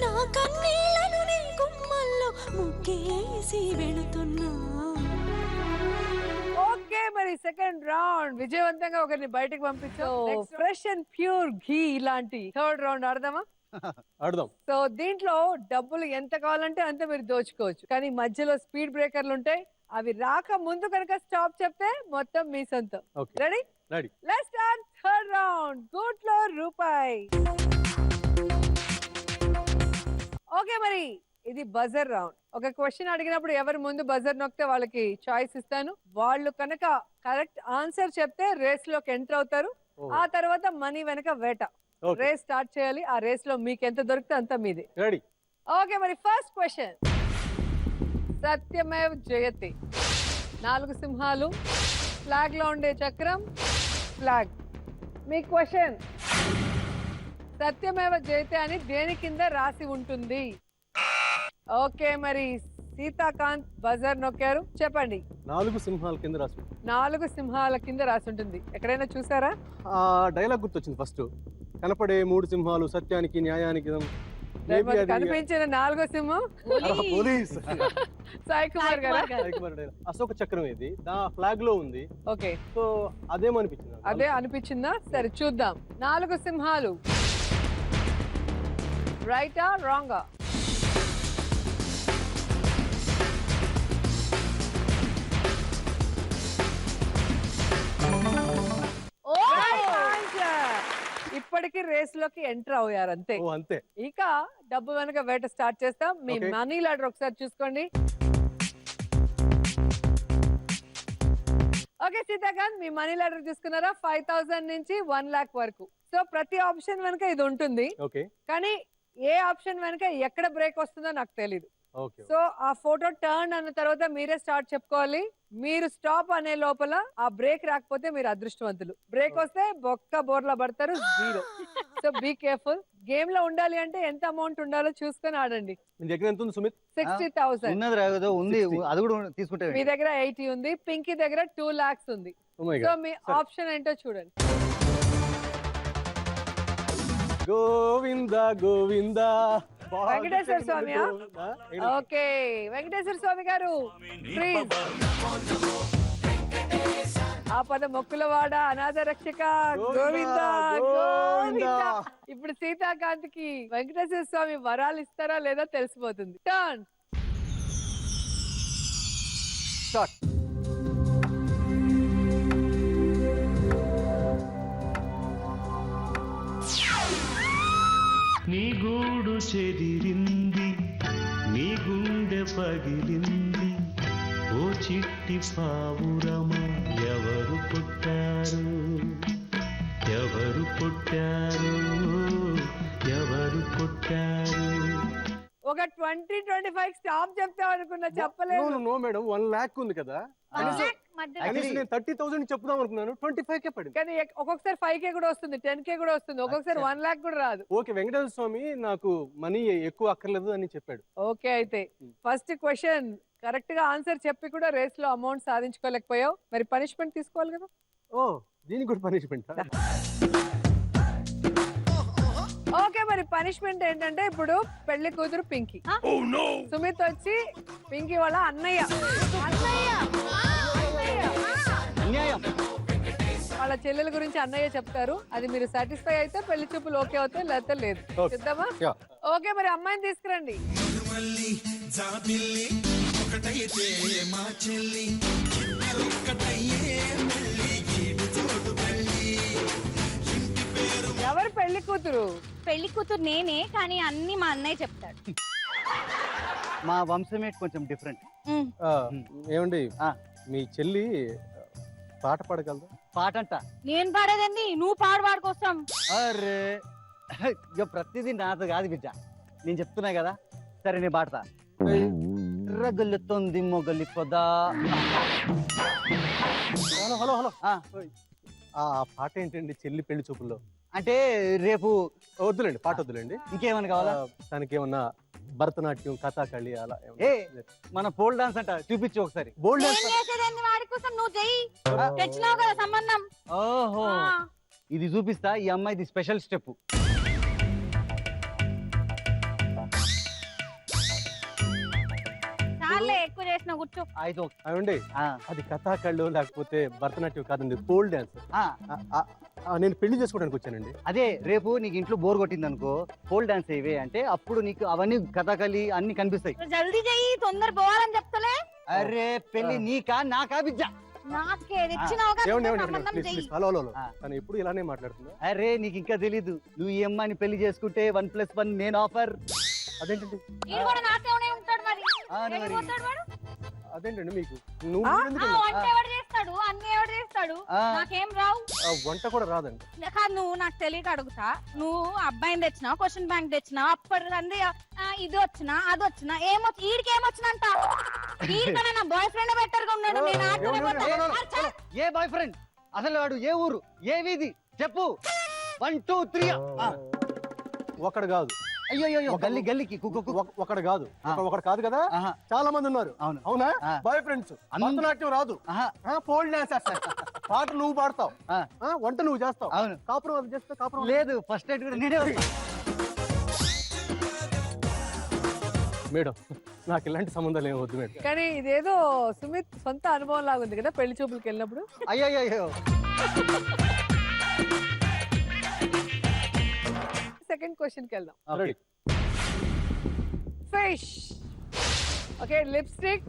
నా కన్నీళ్లను నీ గుమ్మల్లో ముగ్గేసి వెళుతున్నా. ఓకే, మరి సెకండ్ రౌండ్ విజయవంతంగా ఒకరిని బయటకు పంపించాం. ఫ్రెష్ అండ్ ప్యూర్ ఘీ ఇలాంటి థర్డ్ రౌండ్ ఆడదామా? ఆడదాం. సో దీంట్లో డబ్బులు ఎంత కావాలంటే అంత మీరు దోచుకోవచ్చు, కానీ మధ్యలో స్పీడ్ బ్రేకర్లు ఉంటాయి. అవి రాక ముందు కనుక స్టాప్ చెప్తే మొత్తం మీ సొంతం. Okay. Ready? Ready. Let's start third round. గూట్లో రూపాయి. ఓకే, మరి ఇది బజర్ రౌండ్. ఒక క్వశ్చన్ అడిగినప్పుడు ఎవరు ముందు బజర్ నొక్కితే వాళ్ళకి చాయిస్ ఇస్తాను. వాళ్ళు కనుక కరెక్ట్ ఆన్సర్ చెప్తే రేస్ లోకి ఎంటర్ అవుతారు. ఆ తర్వాత మనీ వెనక వేట. రేస్ స్టార్ట్ చేయాలి. ఆ రేస్ లో మీకు ఎంత దొరికితే అంత మీది. రెడీ. ఓకే, మరి ఫస్ట్ క్వశ్చన్. సత్యమేవ్ జయతే. 4 సింహాలు, ఫ్లాగ్ లో ఉండే చక్రం, ఫ్లాగ్. మీ క్వశ్చన్, సత్యమేవ జయతే అని దేని కింద రాసి ఉంటుంది? ఓకే, మరి సీతాకాంత్ బజర్ నొక్కారు. చెప్పండి. 4 సింహాల కింద రాసి 4 సింహాల కింద రాసి ఉంటుంది. ఎక్కడైనా చూసారా? ఆ డైలాగ్ గుర్తొచ్చింది ఫస్ట్. కనపడే 3 సింహాలు సత్యానికి న్యాయానికి. కనిపించిన 4వ సింహం పోలీస్ సాయి కుమార్ గారు. అశోక చక్రం ఇది ఫ్లాగ్ లో ఉంది. ఓకే, సో అదేమనిపించింది. అదే అనిపించిందా? సరే చూద్దాం. 4 సింహాలు రైటా రాంగా? ఇప్పటికి రేస్ లోకి ఎంటర్ అయ్యారు అంతే. అంతే. ఇక డబ్బు వెనక వేట స్టార్ట్ చేస్తాం. మీ మనీ లాడర్ ఒకసారి చూసుకోండి. ఓకే సీతాకాంత్, మీ మనీ లాడర్ చూసుకున్నారా? 5000 నుంచి 1 lakh వరకు. సో ప్రతి ఆప్షన్ వెనక ఇది ఉంటుంది. కానీ ఏ ఆప్షన్ వెనక ఎక్కడ బ్రేక్ వస్తుందో నాకు తెలీదు. సో ఆ ఫోటో టర్న్ అన్న తర్వాత మీరే స్టార్ట్ చెప్పుకోవాలి. మీరు స్టాప్ అనే లోపల ఆ బ్రేక్ రాకపోతే మీరు అదృష్టవంతులు. బ్రేక్ వస్తే బొక్క బోర్లా పడతారు, 0. So be careful. గేమ్ లో ఉండాలి అంటే ఎంత అమౌంట్ ఉండాలో చూసుకొని ఆడండి. 60,000 మీ దగ్గర 80 ఉంది. పింకీ దగ్గర 2 lakhs ఉంది. సో మీ ఆప్షన్ ఏంటో చూడండి. గోవింద గోవింద వెంకటేశ్వర స్వామి. ఓకే, వెంకటేశ్వర స్వామి గారు ప్లీజ్. ఆపద మొక్కులవాడ, అనాథ రక్షక, గోవింద గోవింద. ఇప్పుడు సీతాకాంత్ కి వెంకటేశ్వర స్వామి వరాలు ఇస్తారా లేదా తెలిసిపోతుంది. టర్న్. నీ గూడు చెదిరింది, నీ గుండె పగిలింది, ఓ చిట్టి పావురమా ఎవరు పుట్టారు, ఎవరు పుట్టారు, ఎవరు పుట్టారు? ఒక 20-25 స్టాప్ చెప్తాం అనుకున్నా, చెప్పలేదు. నో మేడం, 1 lakh ఉంది కదా. నేను 30,000 చెప్దాం అనుకున్నాను, 25K పడింది. కానీ ఒక్కొక్కసారి 5K కూడా వస్తుంది, 10K కూడా వస్తుంది, ఒక్కొక్కసారి 1 lakh కూడా రాదు. ఓకే, వెంకటేశ్వర స్వామి నాకు మనీ ఎక్కువ అక్కర్లేదు అని చెప్పాడు. ఓకే, అయితే ఫస్ట్ క్వశ్చన్ కరెక్ట్ గా ఆన్సర్ చెప్పి కూడా రేస్ లో అమౌంట్ సాధించుకోలేకపోయావు. మరి పనిష్మెంట్ తీసుకోవాలి కదా. ఓ, దీనికి కూడా పనిష్మెంట్. ఓకే, మరి పనిష్మెంట్ ఏంటంటే ఇప్పుడు పెళ్లి కూతురు పింకీ, సుమిత్ వచ్చి పింకీ వాళ్ళ అన్నయ్య వాళ్ళ చెల్లెల గురించి అన్నయ్య చెప్తారు. అది మీరు సాటిస్ఫై అయితే పెళ్లి చూపులు ఓకే అవుతాయి, లేకపోతే లేదు. చూద్దామా? ఓకే, మరి అమ్మాయిని తీసుకురండి. ఎవరు పెళ్లి కూతురు? పెళ్లి కూతురు నేనే, కానీ అన్ని మా అన్నయ్య చెప్తాడు. మా వంశమే కొంచెం డిఫరెంట్. ఏమండి, మీ చెల్లి పాట పాడగలదా? పాట అంట నేను పాడేదండి, నువ్వు పాడు కోసం. అరే ఇక ప్రతిదీ నాతో కాదు బిడ్డ, నేను చెప్తున్నా కదా. సరే నేను పాడతా. రగులుతోంది మొగలి పొదా. హలో హలో హలో, ఆ పాట ఏంటండి చెల్లి పెళ్లి చూపుల్లో? అంటే రేపు వద్దులేండి, పాట వద్దులేండి. ఇంకేమన్నా కావాలా? తనకి ఏమన్నా భరతనాట్యం, కథాకళి అలా? మన పోల్ డాన్స్ అంట, చూపించు ఒకసారి. బోల్ డాన్స్ వాడి కోసం నువ్వు చెయ్యి, తెచ్చినావు కదా సంబంధం. ఓహో, ఇది చూపిస్తా. ఈ అమ్మాయిది స్పెషల్ స్టెప్. ఎక్కువ చేసిన కూర్చో. అవండి, అది కథాకళి లేకపోతే భరతనాట్యం కాదండి, పోల్ డాన్స్. నేను పెళ్లి చేసుకోవడానికి వచ్చానండి. అదే రేపు నీకు ఇంట్లో బోర్ కొట్టింది అనుకో, పోల్ డాన్స్ ఇవే అంటే అప్పుడు నీకు అవన్నీ కథాకళి అన్ని కనిపిస్తాయి. జల్దీ చెయ్యి, తొందర పోవాలని చెప్తలే. అరే పెళ్లి నీకా నాకా బిజ్జా? నాకే తెచ్చినావుగా, ఏమండి నువ్వు ఏమండి సంబంధం ప్లీజ్ చెయ్యి. ప్లీజ్ హలో హలో తను ఎప్పుడు ఇలానే మాట్లాడుతుందా? అరే నీకు ఇంకా తెలీదు, నువ్వు ఈ అమ్మాయిని పెళ్లి చేసుకుంటే 1+1 నేను ఆఫర్. అదేంటండి ఈడు కూడా నాతోనే ఉంటాడు మరి. అవును ఎక్కడికి మరి. పోతాడు వాడు? అదేంటండి మీకు నువ్వు ఆ, ఎందుకండి? వంట ఎవడు చేస్తాడు, అన్ని ఎవడు చేస్తాడు? నాకేం రావు. వంట కూడా రాదండి. కాదు, నువ్వు నాకు తెలియక అడుగుతా. నువ్వు అబ్బాయిని తెచ్చినావు, క్వశ్చన్ బ్యాంక్ తెచ్చినావు, అప్పటి అంది ఇది వచ్చినా అది వచ్చినా ఏమొచ్చి ఈడికి ఏమొచ్చినంత? ఈడికన్నా నా బాయ్ ఫ్రెండ్ బెటర్ గా ఉన్నాడు. నేను ఆటోనే పోతా. అచ్చా. ఏ బాయ్ ఫ్రెండ్? అసలు వాడు ఏ ఊరు, ఏ వీధి చెప్పు. 1 2 3. ఒకడు కాదు. అయ్యో గల్లీ గల్లీకి ఒకడు కాదు, ఒకడు కాదు కదా, చాలా మంది ఉన్నారు. అవును. అవునా? Bye friends. భరతనాట్యం రాదు, పోల్డ్ డాన్స్ పాట నువ్వు పాడతావు, వంట నువ్వు చేస్తావు. అవును. కాపురం అది చేస్తే కాపురం లేదు, ఫస్ట్ నైట్ కూడా నేనే వస్తా. మేడం నాకు ఇలాంటి సంబంధాలు ఏమి వద్దు మేడం. కానీ ఇదేదో సుమిత్ సొంత అనుభవం లాగా ఉంది కదా పెళ్లి చూపులకు వెళ్ళినప్పుడు. అయ్యో సెకండ్ క్వశ్చన్ కి వెళ్దాం. Ready. Fish. Okay, lipstick,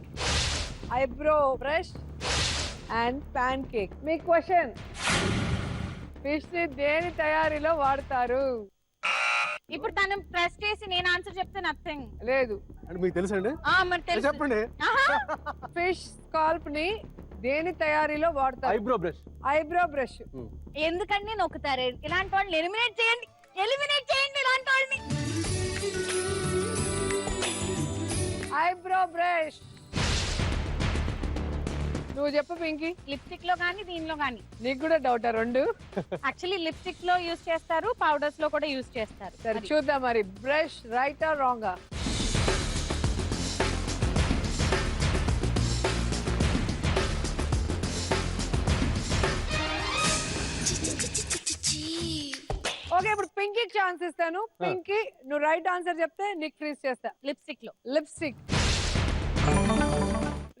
eyebrow brush and pan cake. Me question, fish ని దేని తయారీలో వాడతారు? ఇప్పుడు తను ప్రెస్ చేసి నేను ఆన్సర్ చెప్తే నథింగ్. లేదు. అంటే మీకు తెలుసండి? మరి తెలుసు. చెప్పండి. ఫిష్ స్కాల్ప్ ని దేని తయారీలో వాడతారు? Eyebrow brush. Eyebrow brush. ఎందుకండి నొక్కుతారు? ఇలాంటి వాళ్ళని ఎలిమినేట్ చేయండి, ఎలిమినేట్ చేయండి ఇలాంటి వాళ్ళని. Eyebrow brush. నువ్వు చెప్పు పింకీ. లిప్స్టిక్ లో గానీ దీనిలో గానీ. నీకు కూడా డౌటా రెండు? యాక్చువల్లీ లిప్స్టిక్ లో యూస్ చేస్తారు, పౌడర్స్ లో కూడా యూస్ చేస్తారు. సరే చూద్దాం మరి. బ్రష్ రైటా రాంగా? ఓకే, ఇప్పుడు పింకీ ఛాన్స్ ఇస్తాను. పింకీ నువ్వు రైట్ ఆన్సర్ చెప్తే నీకు ఫ్రీజ్ చేస్తా. లిప్స్టిక్ లో. Lipstick.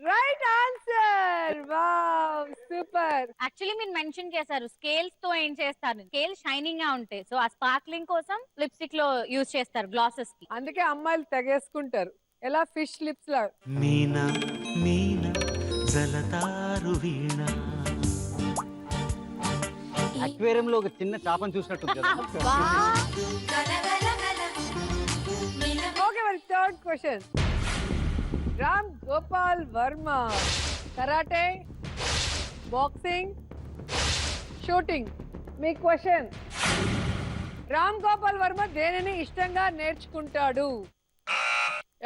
Right answer. Wow, super. Actually మీరు మెన్షన్ చేశారు స్కేల్స్ తో ఏం చేస్తారు, స్కేల్ షైనింగ్ గా ఉంటాయి. సో ఆ స్పార్క్లింగ్ కోసం లిప్స్టిక్ లో యూస్ చేస్తారు గ్లాసెస్ కి. అందుకే అమ్మాయిలు తెగేసుకుంటారు. ఎలా ఫిష్ లిప్స్ లా. మీనా మీనా జలతారు వీణ. అక్వేరియం లో ఒక చిన్న చేపను చూసినట్టు. ఓకే, మరి third question. Ram Gopal Varma karate, boxing, shooting. మీ క్వశ్చన్, రామ్ గోపాల్ వర్మ దేనిని ఇష్టంగా నేర్చుకుంటాడు?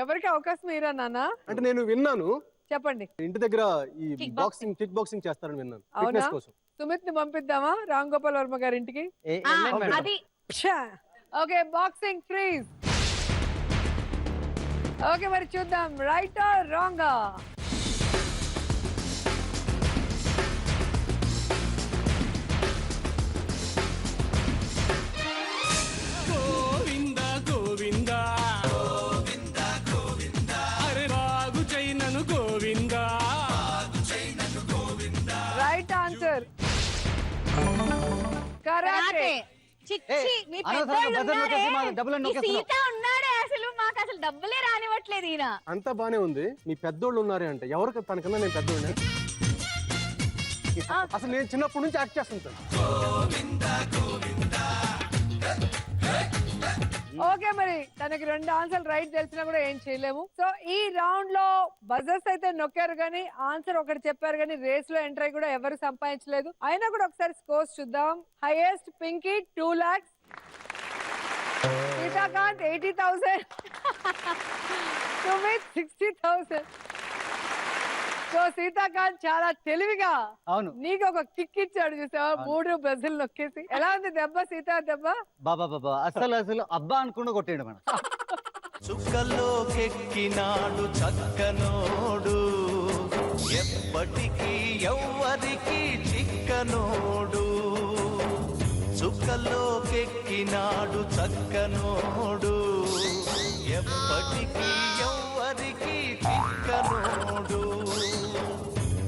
ఎవరికి అవకాశం ఇరా నాన్న? అంటే నేను విన్నాను, చెప్పండి. ఇంటి దగ్గర ఈ బాక్సింగ్ కిక్ బాక్సింగ్ చేస్తారని విన్నాను. అవునా? ఫిట్నెస్ కోసం. సుమిత్ ని పంపిద్దామా రామ్ గోపాల్ వర్మ గారింటికి? అది ఓకే, బాక్సింగ్ ఫ్రీజ్. ఓకే, మరి చూద్దాం రైటా రాంగా? గోవింద గోవింద గోవింద అరే బాగు చైనను గోవింద. Right answer karate. చిచ్చి, మీ పెద్దోళ్ళు ఉన్నారే, ఈ సీత ఉన్నాడే, అసలు మాకు అసలు డబ్బులే రానివ్వట్లేదు ఈయన. అంతా బానే ఉంది. మీ పెద్దోళ్ళు ఉన్నారే అంటే ఎవరికి? తనకన్నా నేను పెద్దోళ్ళే. అసలు నేను చిన్నప్పటి నుంచి యాక్ట్ చేస్తుంటాను. ఓకే, మరి తనకి రెండు ఆన్సర్ రైట్ తెలిసినా కూడా ఏం చేయలేము. సో ఈ రౌండ్ లో బజర్స్ అయితే నొక్కారు కానీ ఆన్సర్ ఒకటి చెప్పారు కానీ రేస్ లో ఎంటర్ అయ్యి కూడా ఎవరు సంపాదించలేదు. అయినా కూడా ఒకసారి స్కోర్స్ చూద్దాం. Highest Pinky 2 lakhs, Seethakanth 80,000, Sumit 60,000. So Seethakanth చాలా తెలివిగా అవును నీకు ఒక కిక్ ఇచ్చాడు చూసావా, 3 బ్రెజిల్ నొక్కేసి. ఎలా ఉంది దెబ్బ సీతా దెబ్బ? బాబా అసలు అబ్బా అనుకుండా కొట్టాడు మనం. చుక్కలోకెక్కినాడు చక్కనోడు, ఎప్పటికీ ఎవ్వరికి చిక్కనోడు. చుక్కలోకెక్కినాడు చక్కనోడు, ఎప్పటికీ ఎవ్వరికి చిక్కనోడు.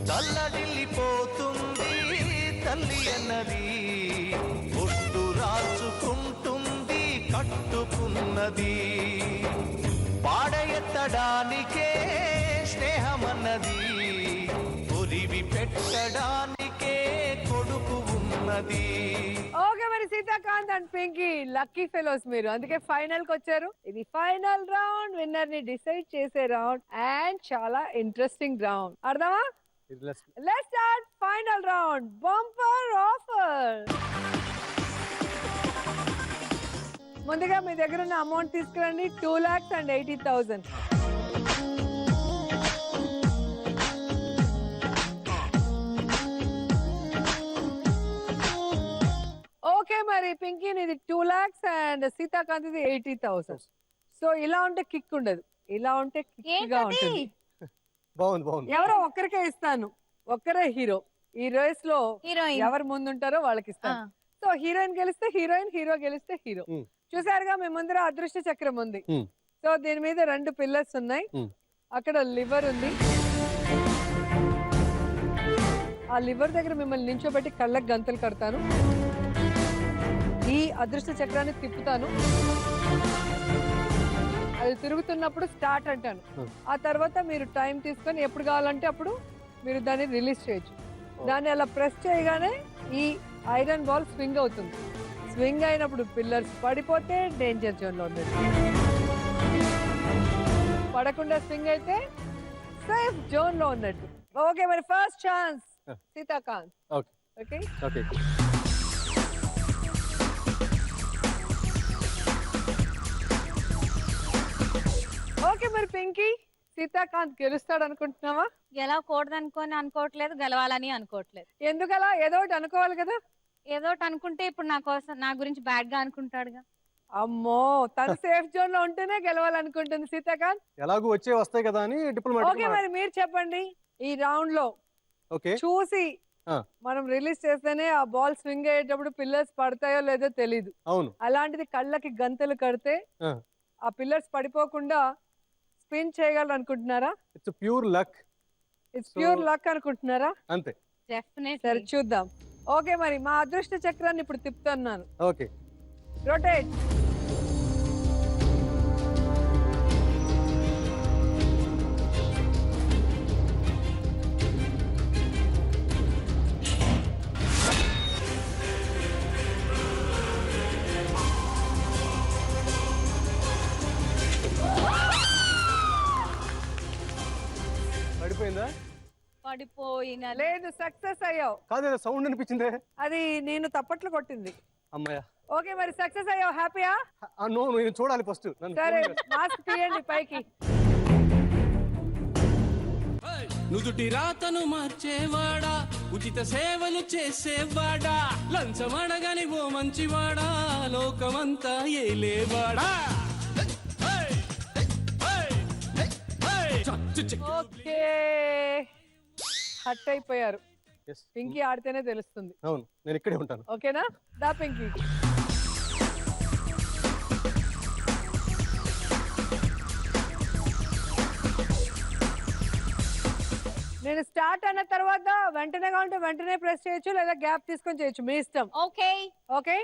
తల్లడిల్లిపోతుంది తల్లి అన్నది, ఒట్టు రాచుకుంటుంది కట్టుకున్నది. పాడెత్తడానికే స్నేహమన్న ఉన్నది ఒలివి పెట్టడానికే కొడుకు ఉన్నది. ఓకే మరి Seethakanth and Pinky lucky fellows మీరు, అందుకే ఫైనల్ కి వచ్చారు. ఇది ఫైనల్ రౌండ్, విన్నర్ ని డిసైడ్ చేసే రౌండ్ అండ్ చాలా ఇంట్రెస్టింగ్ రౌండ్. అర్థమా? Let's start final round, bumper offer. ముందుగా మీ దగ్గర ఉన్న అమౌంట్ తీసుకురండి, 2,80,000. ఓకే మరి పింకీ ఇది 2 lakhs అండ్ సీతాకాంత్ ఇది 80,000. సో ఇలా ఉంటే కిక్ ఉండదు, ఇలా ఉంటే కిక్ గా ఉంటుంది. బాగుంది బాగుంది. ఎవరో ఒక్కరికే ఇస్తాను, ఒక్కరే హీరో. ఈ రేస్ లో ఎవరు ముందుంటారో వాళ్ళకి ఇస్తాను. సో హీరోయిన్ గెలిస్తే హీరోయిన్, హీరో గెలిస్తే హీరో. చూసారుగా మీ ముందర అదృష్ట చక్రం ఉంది. సో దీని మీద 2 పిల్లర్స్ ఉన్నాయి, అక్కడ లివర్ ఉంది. ఆ లివర్ దగ్గర మిమ్మల్ని నించోబెట్టి కళ్ళకి గంతలు కడతాను. ఈ అదృష్ట చక్రాన్ని తిప్పుతాను, అది తిరుగుతున్నప్పుడు స్టార్ట్ అంటాను. ఆ తర్వాత మీరు టైం తీసుకొని ఎప్పుడు కావాలంటే అప్పుడు మీరు దాన్ని రిలీజ్ చేయొచ్చు. దాన్ని అలా ప్రెస్ చేయగానే ఈ ఐరన్ బాల్ స్వింగ్ అవుతుంది. స్వింగ్ అయినప్పుడు పిల్లర్స్ పడిపోతే డేంజర్ జోన్ లో ఉండదు, పడకుండా స్వింగ్ అయితే సేఫ్ జోన్ లో ఉన్నట్టు. ఓకే మరి first chance Seethakanth. Okay okay. Okay మరి పింకీ, సీతాకాంత్ గెలుస్తాడు అనుకుంటున్నావా? గెలవకూడదు అనుకోవట్లేదు, గెలవాలని అనుకోవట్లేదు. ఎందుకలా? ఏదో ఒకటి అనుకోవాలి కదా. ఏదో ఒకటి అనుకుంటే ఇప్పుడు నా గురించి బ్యాడ్ గా అనుకుంటాడుగా. అమ్మో, తను సేఫ్ జోన్ లో ఉంటేనే గెలవాలనుకుంటుంది సీతాకాంత్. ఎలాగూ వచ్చే వస్తాయి కదా అని డిప్లొమాటిక్. ఓకే మరి మీరు చెప్పండి, ఈ రౌండ్ లో చూసి మనం రిలీజ్ చేస్తేనే ఆ బాల్ స్వింగ్ అయ్యేటప్పుడు పిల్లర్స్ పడతాయో లేదో తెలీదు. అవును. అలాంటిది కళ్ళకి గంతలు కడితే ఆ పిల్లర్స్ పడిపోకుండా స్పిన్ చేయగలనుకుంటున్నారా? It's pure luck. It's pure luck అనుకుంటున్నారా? అంతే. డెఫినెట్లీ. సరే చూద్దాం. ఓకే మరి మా అదృష్ట చక్రాన్ని ఇప్పుడు తిప్పుతున్నాను. ఓకే. రొటేట్. పడిపోయిందా? పడిపోయిన లేదు, సక్సెస్ అయ్యావు. కాదు, సౌండ్ అనిపించిందే. అది నేను తప్పట్లు కొట్టింది. అమ్మాయ. ఓకే మరి సక్సెస్ అయ్యావు, హ్యాపీయా? నో, నేను చూడాలి ఫస్ట్. సరే మాస్క్ తీయండి పైకి. నుదుటి రాతను మార్చేవాడా, ఉచిత సేవలు చేసేవాడా, లంచమడగని ఓ మంచివాడా, లోకమంతా ఏలేవాడా. ఓకే, హట్ అయిపోయారు. పింకీ ఆడితేనే తెలుస్తుంది. అవును, నేను ఇక్కడే ఉంటాను. ఓకేనా? దా పింకీ. నేను స్టార్ట్ అన్న తర్వాత వెంటనే కావాలంటే వెంటనే ప్రెస్ చేయొచ్చు, లేదా గ్యాప్ తీసుకొని చేయొచ్చు, మీ ఇష్టం. Okay okay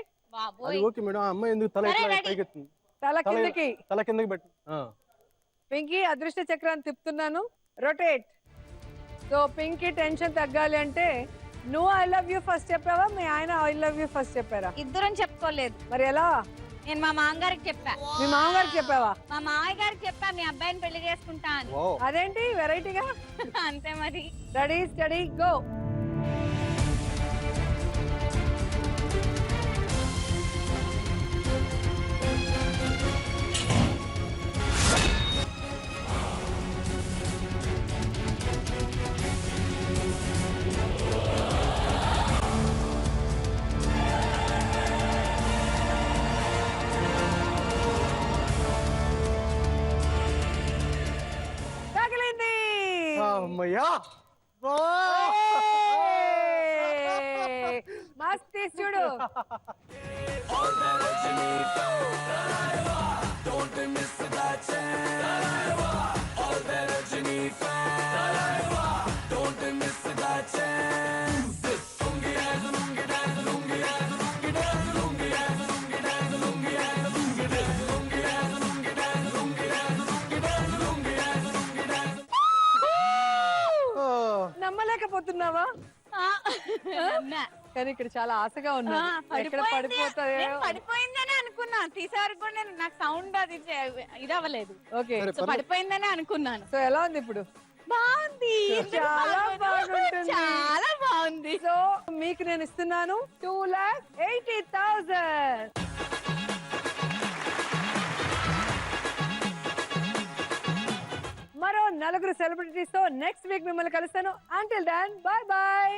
okay madam. ఆ అమ్మాయి ఎందుకు తల పైకెత్తుంది? తల కిందకి. తల కిందకి పెట్టు. పింకీ అదృష్ట చక్రాన్ని తిప్పుతున్నాను, రొటేట్. సో పింకీ టెన్షన్ తగ్గాలి అంటే నువ్వు ఐ లవ్ యూ ఫస్ట్ చెప్పావా, మీ ఆయన ఐ లవ్ యూ ఫస్ట్ చెప్పారా? ఇద్దరం చెప్పుకోలేదు. మరి ఎలా? నేను మా మామగారికి చెప్పా. మీ మామగారికి చెప్పావా? మా మామయ్య గారికి చెప్పా మీ అబ్బాయిని పెళ్లి చేసుకుంటా అని. అదేంటి వెరైటీగా? అంతే మరి. Ready steady go. అమ్మయ్యా, మాస్క్ తీసి చూడు. నమ్మలేకపోతున్నావా? కానీ ఇక్కడ చాలా ఆశగా ఉన్నా ఎక్కడ పడిపోతాయో. పడిపోయిందని అనుకున్నా, తీసారు కూడా నేను నాకు సౌండ్ అది ఇది అవ్వలేదు. ఓకే, సో పడిపోయిందని అనుకున్నాను. సో ఎలా ఉంది ఇప్పుడు? బాగుంది, చాలా బాగుంటుంది, చాలా బాగుంది. సో మీకు నేను ఇస్తున్నాను 2,80,000. మరో 4 సెలబ్రిటీస్ తో నెక్స్ట్ వీక్ మిమ్మల్ని కలుస్తాను. Until then bye by.